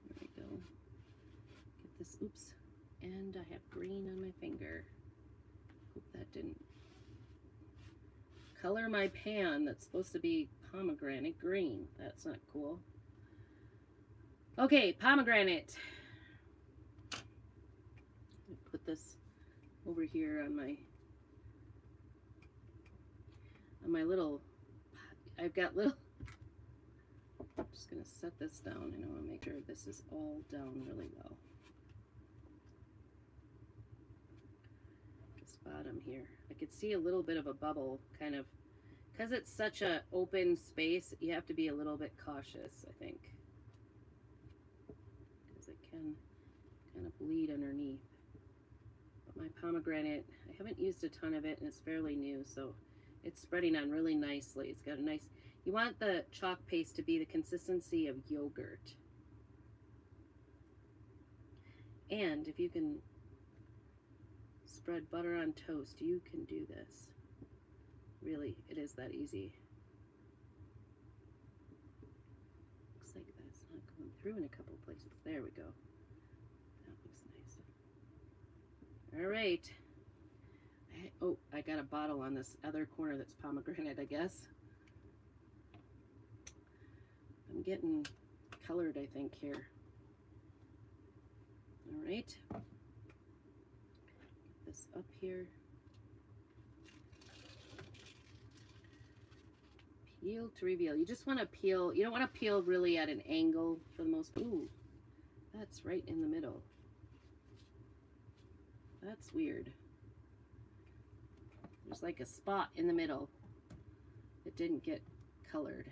There we go. Get this, oops. And I have green on my finger. Hope that didn't color my pan that's supposed to be pomegranate green. That's not cool. Okay, pomegranate. Put this over here on my little, I've got little, I'm just gonna set this down and I wanna make sure this is all down really well. This bottom here, I could see a little bit of a bubble, kind of, because it's such a open space, you have to be a little bit cautious, I think. Because it can kind of bleed underneath. But my pomegranate, I haven't used a ton of it and it's fairly new, so it's spreading on really nicely. It's got a nice, you want the chalk paste to be the consistency of yogurt. And if you can spread butter on toast, you can do this. Really, it is that easy. Looks like that's not going through in a couple places. There we go. That looks nice. All right. Oh, I got a bottle on this other corner that's pomegranate, I guess. I'm getting colored, I think, here. All right. Get this up here. Peel to reveal. You just want to peel. You don't want to peel really at an angle for the most. Ooh, that's right in the middle. That's weird. There's like a spot in the middle that didn't get colored.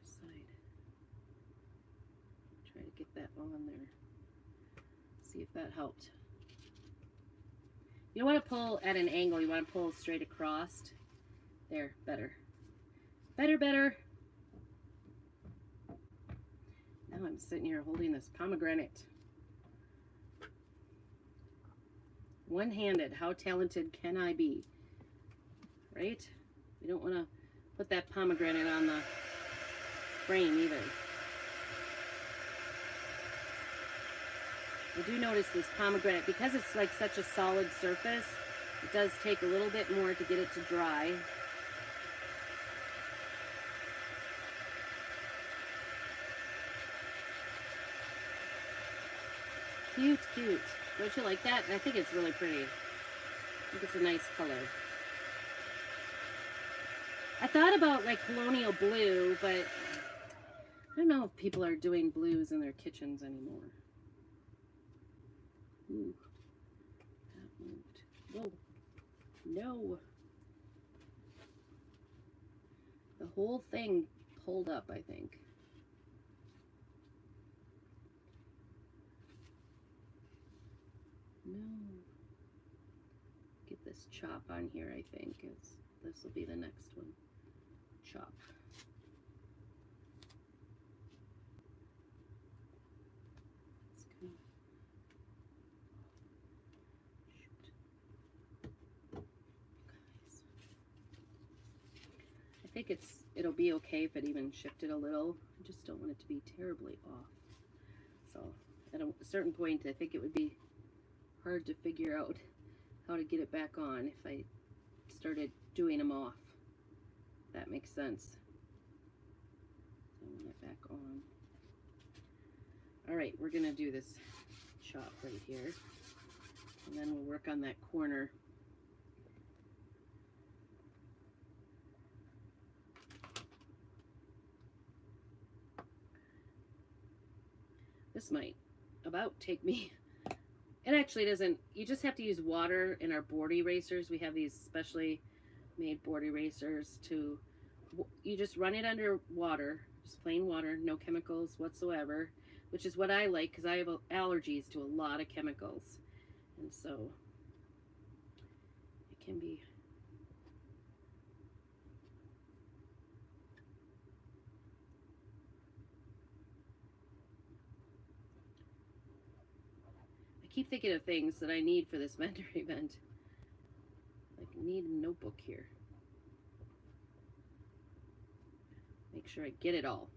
Side. Try to get that on there. See if that helped. You don't want to pull at an angle, you want to pull straight across. There, better. Better, better. Now I'm sitting here holding this pomegranate. One-handed, how talented can I be? Right? You don't want to put that pomegranate on the frame either. I do notice this pomegranate, because it's like such a solid surface, it does take a little bit more to get it to dry. Cute, cute. Don't you like that? I think it's really pretty. I think it's a nice color. I thought about like colonial blue, but I don't know if people are doing blues in their kitchens anymore. Ooh, that moved. Whoa, no. The whole thing pulled up, I think. No. Get this chop on here, I think. This will be the next one. Chop. I think it'll be okay if it even shifted a little. I just don't want it to be terribly off. So at a certain point, I think it would be hard to figure out how to get it back on if I started doing them off. If that makes sense. So I want it back on. All right, we're gonna do this chop right here, and then we'll work on that corner. This might about take me. It actually doesn't. You just have to use water in our board erasers. We have these specially made board erasers to, you just run it under water, just plain water, no chemicals whatsoever, which is what I like because I have allergies to a lot of chemicals. And so it can be. I keep thinking of things that I need for this vendor event. Like, need a notebook here. Make sure I get it all.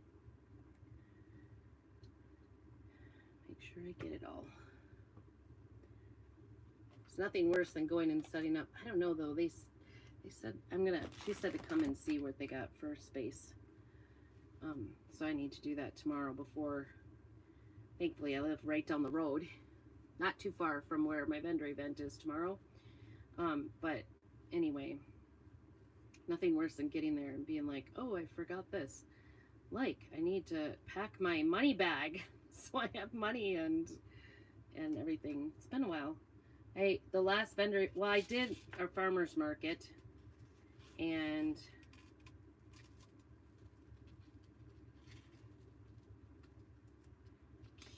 Make sure I get it all. It's nothing worse than going and setting up. I don't know though. They said she said to come and see what they got for space. So I need to do that tomorrow before. Thankfully, I live right down the road, not too far from where my vendor event is tomorrow. But anyway, nothing worse than getting there and being like, oh, I forgot this. Like, I need to pack my money bag so I have money and everything. It's been a while. The last vendor, well, I did our farmer's market, and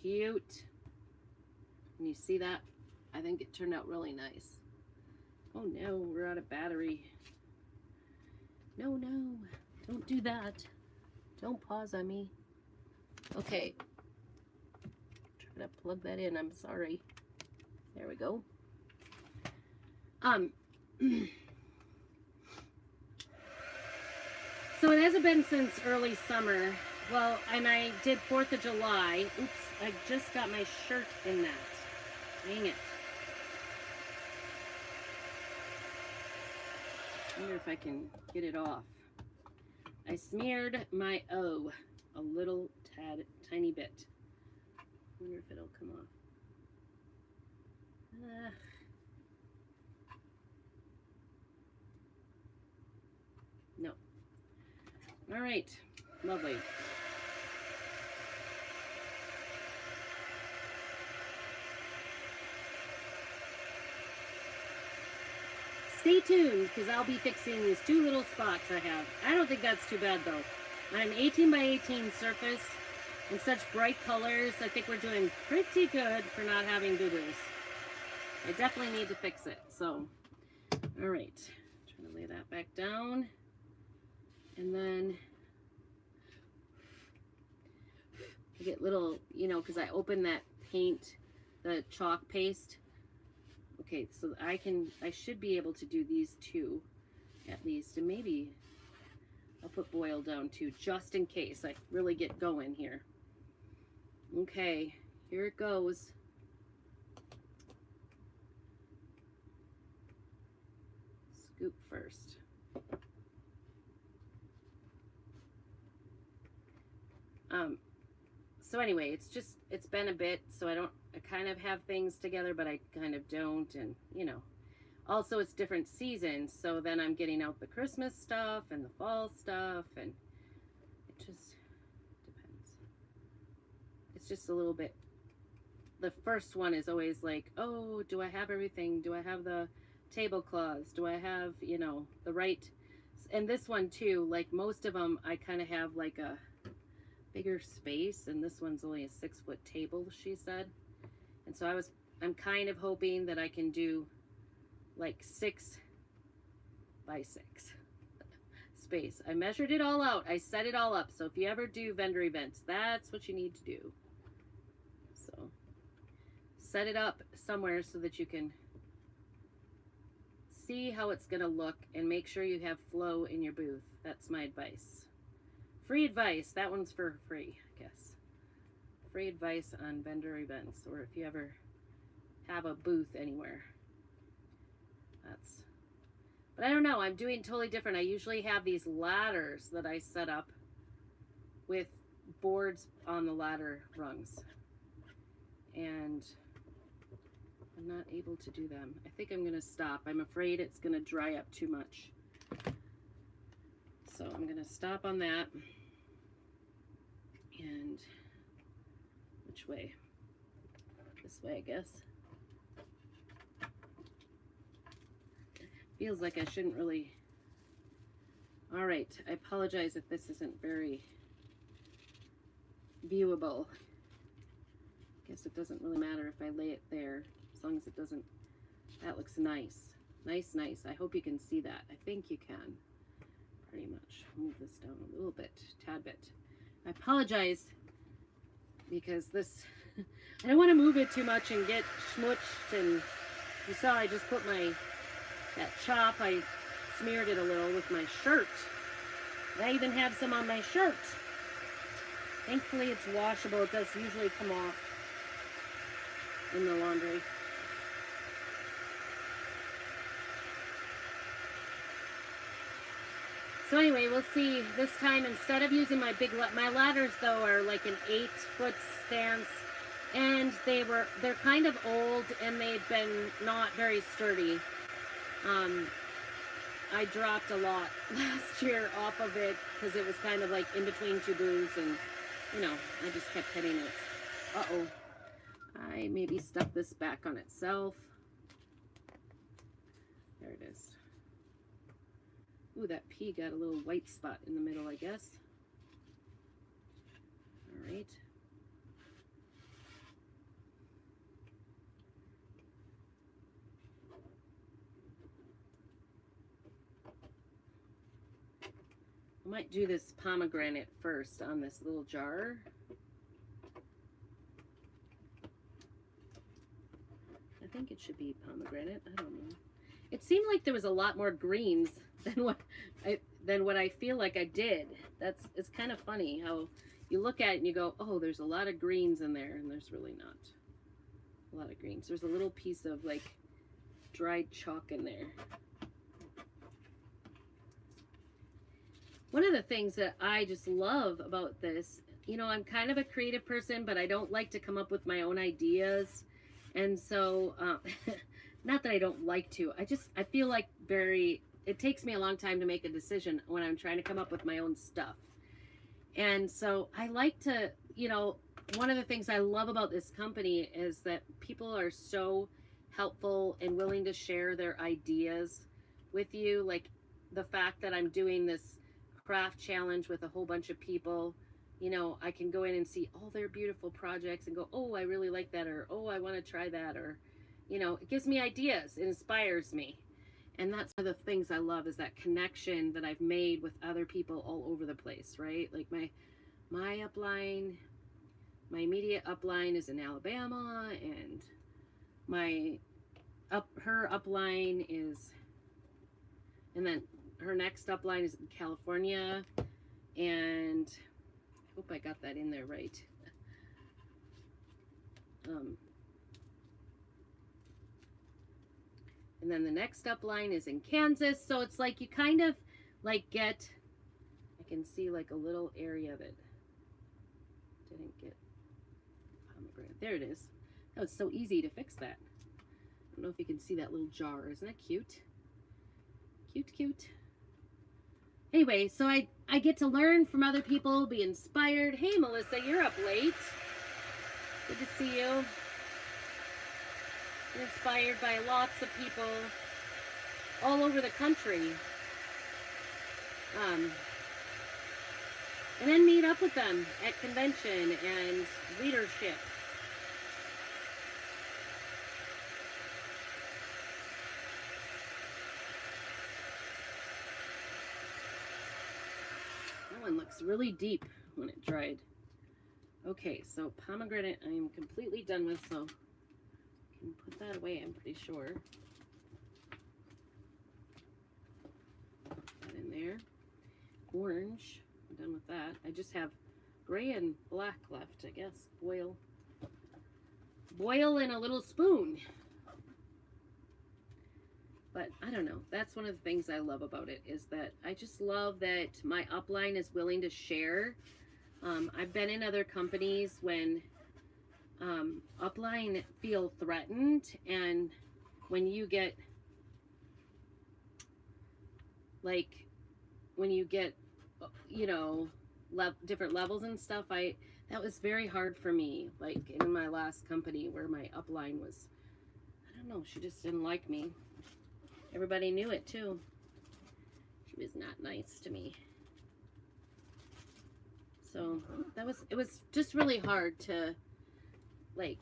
cute. Can you see that? I think it turned out really nice. Oh no, we're out of battery. No, don't do that. Don't pause on me. Okay. Try to plug that in. I'm sorry. There we go. So it hasn't been since early summer. Well, and I did 4th of July. Oops, I just got my shirt in that. Dang it. I wonder if I can get it off. I smeared my O a little tiny bit. I wonder if it'll come off. No. All right. Lovely. Stay tuned because I'll be fixing these 2 little spots I have. I don't think that's too bad though. On an 18 by 18 surface in such bright colors, I think we're doing pretty good for not having boo-boos. I definitely need to fix it. So, all right. Trying to lay that back down. And then I get little, because I open that paint, the chalk paste. Okay, so I should be able to do these 2 at least, and maybe I'll put Boil down too, just in case I really get going here. Okay, here it goes. Scoop first. So anyway, it's been a bit, so I kind of have things together, but I kind of don't, and also it's different seasons, so then I'm getting out the Christmas stuff and the fall stuff, and it just depends. It's just a little bit, the first one is always like, oh, do I have everything? Do I have the tablecloths? Do I have, the right, and this one too, like most of them, I kind of have like a bigger space, and this one's only a 6-foot table, she said. And so I'm kind of hoping that I can do like 6 by 6 space. I measured it all out. I set it all up. So if you ever do vendor events, that's what you need to do. So set it up somewhere so that you can see how it's going to look and make sure you have flow in your booth. That's my advice. Free advice. That one's for free, I guess. Free advice on vendor events, or if you ever have a booth anywhere. But I don't know. I'm doing totally different. I usually have these ladders that I set up with boards on the ladder rungs. And I'm not able to do them. I think I'm going to stop. I'm afraid it's going to dry up too much. So I'm going to stop on that. And which way? This way, I guess. Feels like I shouldn't really. All right, I apologize if this isn't very viewable. Guess it doesn't really matter if I lay it there, as long as it doesn't. That looks nice. Nice, nice. I hope you can see that. I think you can. Pretty much. Move this down a little bit, tad bit. I apologize because this, I don't want to move it too much and get smooched. And you saw I just put that chop, I smeared it a little with my shirt. I even have some on my shirt. Thankfully it's washable. It does usually come off in the laundry. So anyway, we'll see this time, instead of using my my ladders though are like an 8-foot stance, and they're kind of old and they've been not very sturdy. I dropped a lot last year off of it because it was kind of like in between two booths, and you know, I just kept hitting it. Uh-oh. I maybe stuck this back on itself. There it is. Ooh, that P got a little white spot in the middle, I guess. All right. I might do this pomegranate first on this little jar. I think it should be pomegranate. I don't know. It seemed like there was a lot more greens than what I feel like I did. It's kind of funny how you look at it and you go, oh, there's a lot of greens in there, and there's really not a lot of greens. There's a little piece of like dried chalk in there. One of the things that I just love about this, you know, I'm kind of a creative person, but I don't like to come up with my own ideas. And so, not that I don't like to, I feel like it takes me a long time to make a decision when I'm trying to come up with my own stuff. And so I like to, you know, one of the things I love about this company is that people are so helpful and willing to share their ideas with you. Like the fact that I'm doing this craft challenge with a whole bunch of people, you know, I can go in and see all their beautiful projects and go, oh, I really like that, or oh, I want to try that, or, you know, it gives me ideas, it inspires me. And that's one of the things I love, is that connection that I've made with other people all over the place, right? Like my upline, my immediate upline is in Alabama, and her upline is, and then her next upline is in California, and I hope I got that in there right. And then the next upline is in Kansas. So it's like you kind of like get, I can see like a little area of it. Didn't get pomegranate. There it is. Oh, it's so easy to fix that. I don't know if you can see that little jar. Isn't that cute? Cute, cute. Anyway, so I get to learn from other people, be inspired. Hey, Melissa, you're up late. Good to see you. I'm inspired by lots of people all over the country. And then meet up with them at convention and leadership. That one looks really deep when it dried. Okay, so pomegranate I am completely done with, so I can put that away, I'm pretty sure. Put that in there. Orange, I'm done with that. I just have gray and black left, I guess. Boil in a little spoon. But I don't know, that's one of the things I love about it, is that I just love that my upline is willing to share. I've been in other companies when upline feel threatened, and when you get you know, different levels and stuff, That was very hard for me, like in my last company where my upline was, I don't know, she just didn't like me. Everybody knew it too. She was not nice to me. So it was just really hard to, like,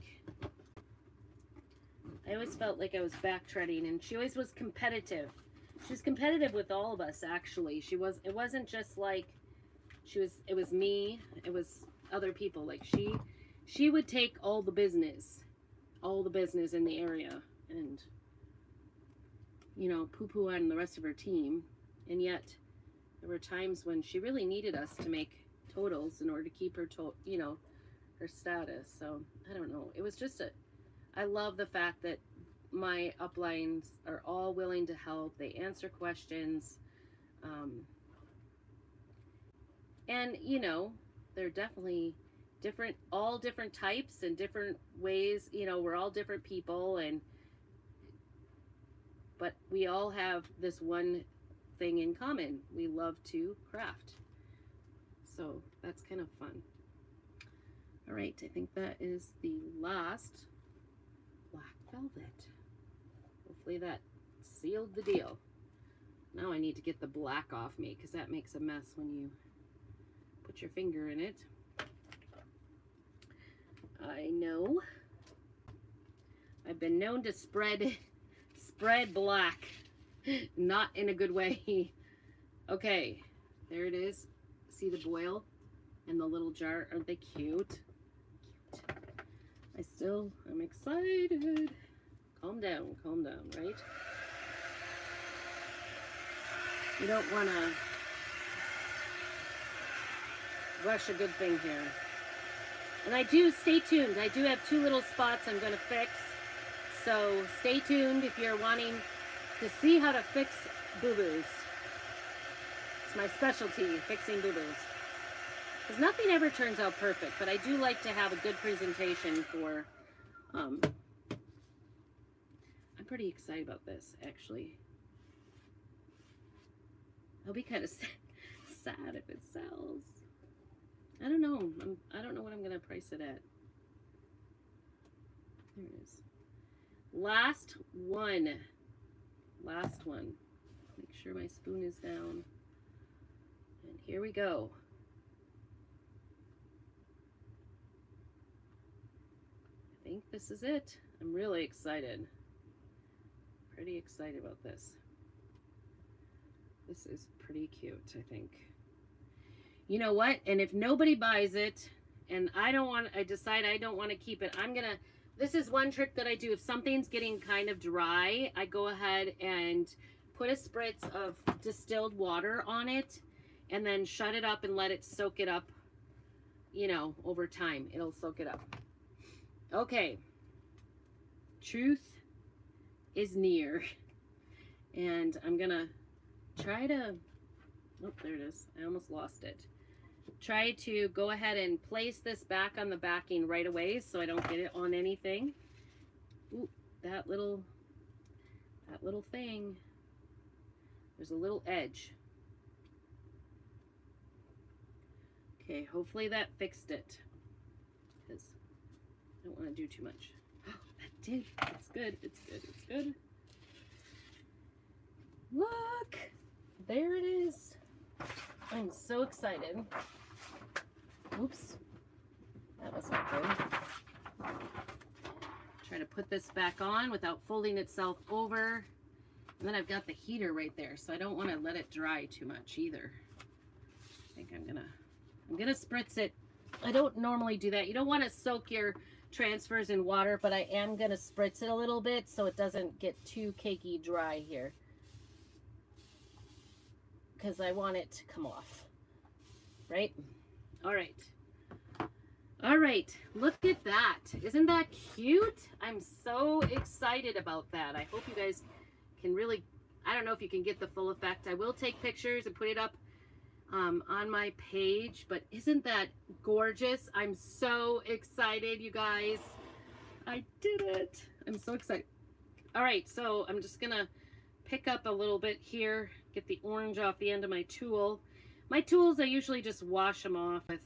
I always felt like I was backtracking, and she always was competitive. She was competitive with all of us, actually. It wasn't just like, it was me, it was other people. Like, she would take all the business in the area, and, you know, poo-poo on the rest of her team. And yet, there were times when she really needed us to make totals in order to keep her, her status. So, I don't know. It was just I love the fact that my uplines are all willing to help. They answer questions. And, you know, they're definitely all different types and different ways. You know, we're all different people, but we all have this one thing in common. We love to craft. So that's kind of fun. All right, I think that is the last black velvet. Hopefully that sealed the deal. Now I need to get the black off me, because that makes a mess when you put your finger in it. I know. I've been known to spread black. Not in a good way. Okay, there it is. See the boil and the little jar? Aren't they cute? Cute. I'm excited. Calm down, right? You don't want to rush a good thing here. And stay tuned. I do have 2 little spots I'm going to fix. So stay tuned if you're wanting to see how to fix boo-boos. It's my specialty, fixing boo-boos. Because nothing ever turns out perfect, but I do like to have a good presentation for, I'm pretty excited about this, actually. I'll be kind of sad if it sells. I don't know. I don't know what I'm going to price it at. There it is. Last one. Make sure my spoon is down. And here we go. I think this is it. I'm really excited. Pretty excited about this. This is pretty cute, I think. You know what? And if nobody buys it, and I decide I don't want to keep it, this is one trick that I do. If something's getting kind of dry, I go ahead and put a spritz of distilled water on it, and then shut it up and let it soak it up, you know, over time. It'll soak it up. Okay. Truth is near. And I'm gonna try to, oh, there it is. I almost lost it. Try to go ahead and place this back on the backing right away so I don't get it on anything. Ooh, that little thing. There's a little edge. Okay, hopefully that fixed it, because I don't want to do too much. Oh, that did. It's good. It's good. It's good. Look, there it is. I'm so excited. Oops, that was not good. Try to put this back on without folding itself over. And then I've got the heater right there, so I don't want to let it dry too much either. I think I'm gonna spritz it. I don't normally do that. You don't want to soak your transfers in water, but I am gonna spritz it a little bit so it doesn't get too cakey dry here, because I want it to come off, right? All right, look at that. Isn't that cute? I'm so excited about that. I hope you guys can really, I don't know if you can get the full effect. I will take pictures and put it up on my page, but isn't that gorgeous? I'm so excited, you guys. I did it. I'm so excited. All right, so I'm just gonna pick up a little bit here, get the orange off the end of my tool. My tools, I usually just wash them off with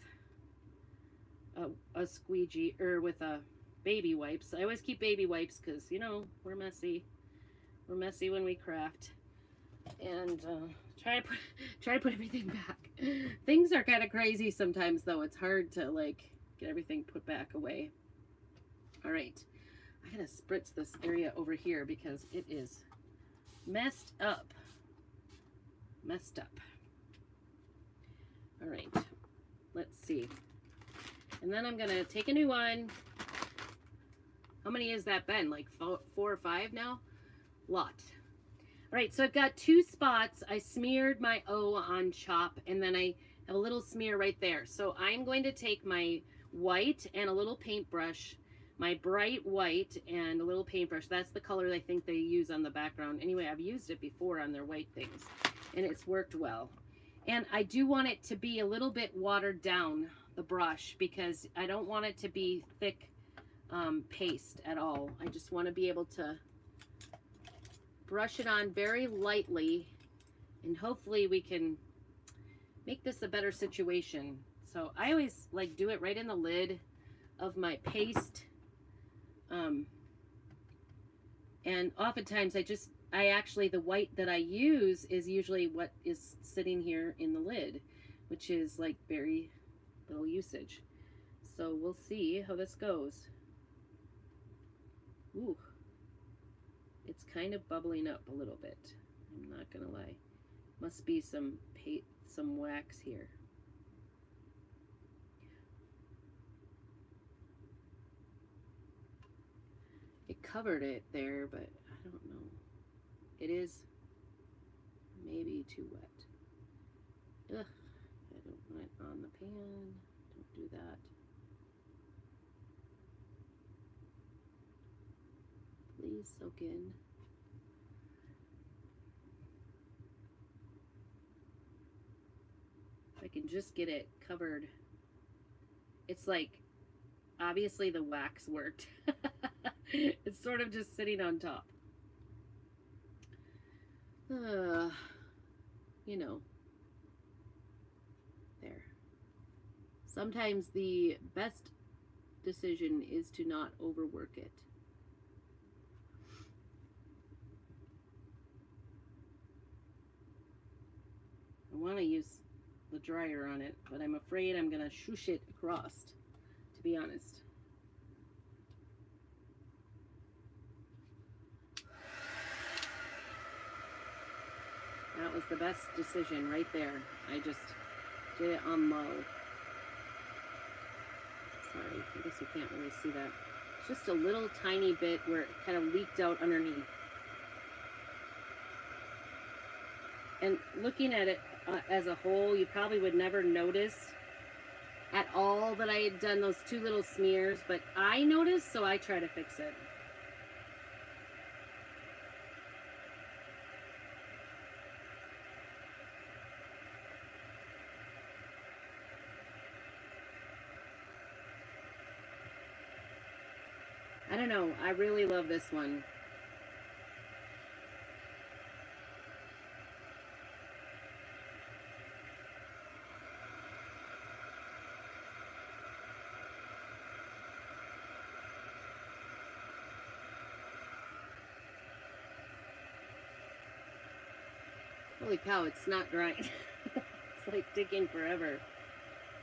a squeegee or with a baby wipes. I always keep baby wipes because, you know, we're messy. We're messy when we craft. And try to put everything back. Things are kind of crazy sometimes, though. It's hard to like get everything put back away. All right, I gotta spritz this area over here because it is messed up. Messed up. All right, let's see. And then I'm gonna take a new one. How many has that been? Like 4 or 5 now? Lot. All right, so I've got 2 spots. I smeared my O on Chop, and then I have a little smear right there. So I'm going to take my white and a little paintbrush, my bright white and a little paintbrush. That's the color I think they use on the background. Anyway, I've used it before on their white things, and it's worked well. And I do want it to be a little bit watered down, the brush, because I don't want it to be thick paste at all. I just want to be able to brush it on very lightly, and hopefully we can make this a better situation. So I always like do it right in the lid of my paste, and oftentimes I actually, the white that I use is usually what is sitting here in the lid, which is like very little usage. So we'll see how this goes. Ooh, it's kind of bubbling up a little bit. I'm not gonna lie. Must be some wax here. It covered it there, but I don't know. It is maybe too wet. Ugh, I don't want it on the pan. Don't do that. Please soak in. If I can just get it covered. It's like, obviously the wax worked. It's sort of just sitting on top. You know, there. Sometimes the best decision is to not overwork it. I want to use the dryer on it, but I'm afraid I'm going to shoosh it across, to be honest. That was the best decision right there. I just did it on low. Sorry, I guess you can't really see that. It's just a little tiny bit where it kind of leaked out underneath. And looking at it as a whole, you probably would never notice at all that I had done those 2 little smears, but I noticed, so I try to fix it. I don't know, I really love this one. Holy cow, it's not drying. It's like taking forever.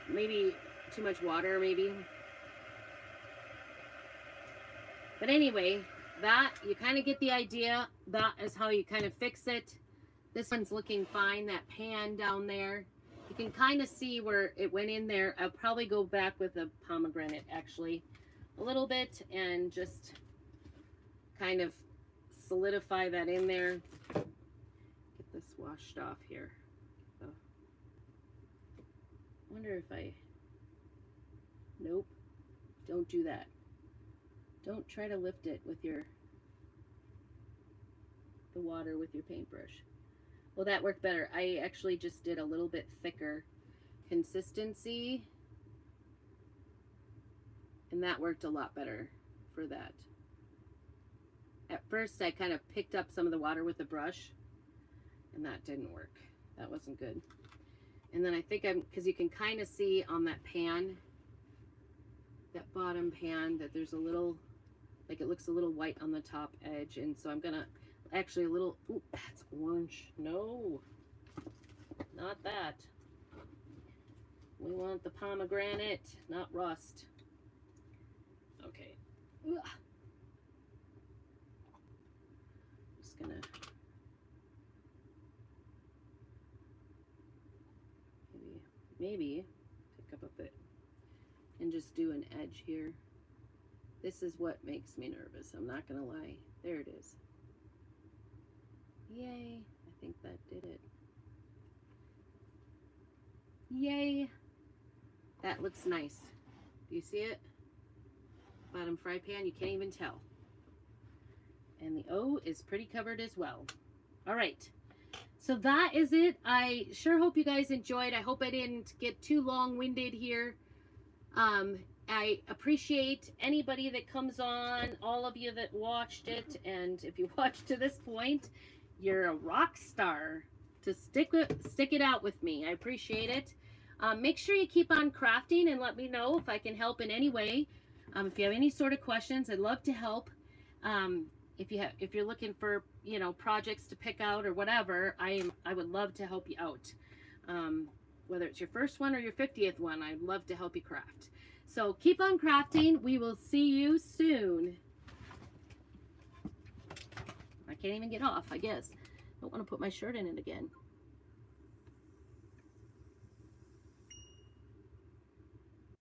Maybe too much water, maybe. But anyway, that, you kind of get the idea. That is how you kind of fix it. This one's looking fine, that pan down there. You can kind of see where it went in there. I'll probably go back with a pomegranate, actually, a little bit, and just kind of solidify that in there. Get this washed off here. I wonder if I... Nope. Don't do that. Don't try to lift it with the water with your paintbrush. Well, that worked better. I actually just did a little bit thicker consistency, and that worked a lot better for that. At first, I kind of picked up some of the water with the brush, and that didn't work. That wasn't good. And then I think because you can kind of see on that pan that bottom pan that there's a little, like it looks a little white on the top edge. And so I'm gonna, actually a little, ooh, that's orange. No, not that. We want the pomegranate, not rust. Okay. Ugh. Just gonna maybe pick up a bit and just do an edge here. This is what makes me nervous. I'm not gonna lie. There it is. Yay. I think that did it. Yay. That looks nice. Do you see it? Bottom fry pan, you can't even tell. And the O is pretty covered as well. All right. So that is it. I sure hope you guys enjoyed. I hope I didn't get too long-winded here. I appreciate anybody that comes on, all of you that watched it, and if you watched to this point, you're a rock star to stick it out with me. I appreciate it. Make sure you keep on crafting and let me know if I can help in any way. If you have any sort of questions, I'd love to help. If you're looking for, you know, projects to pick out or whatever, I would love to help you out. Whether it's your first one or your 50th one, I'd love to help you craft. So keep on crafting. We will see you soon. I can't even get off, I guess. Don't want to put my shirt in it again.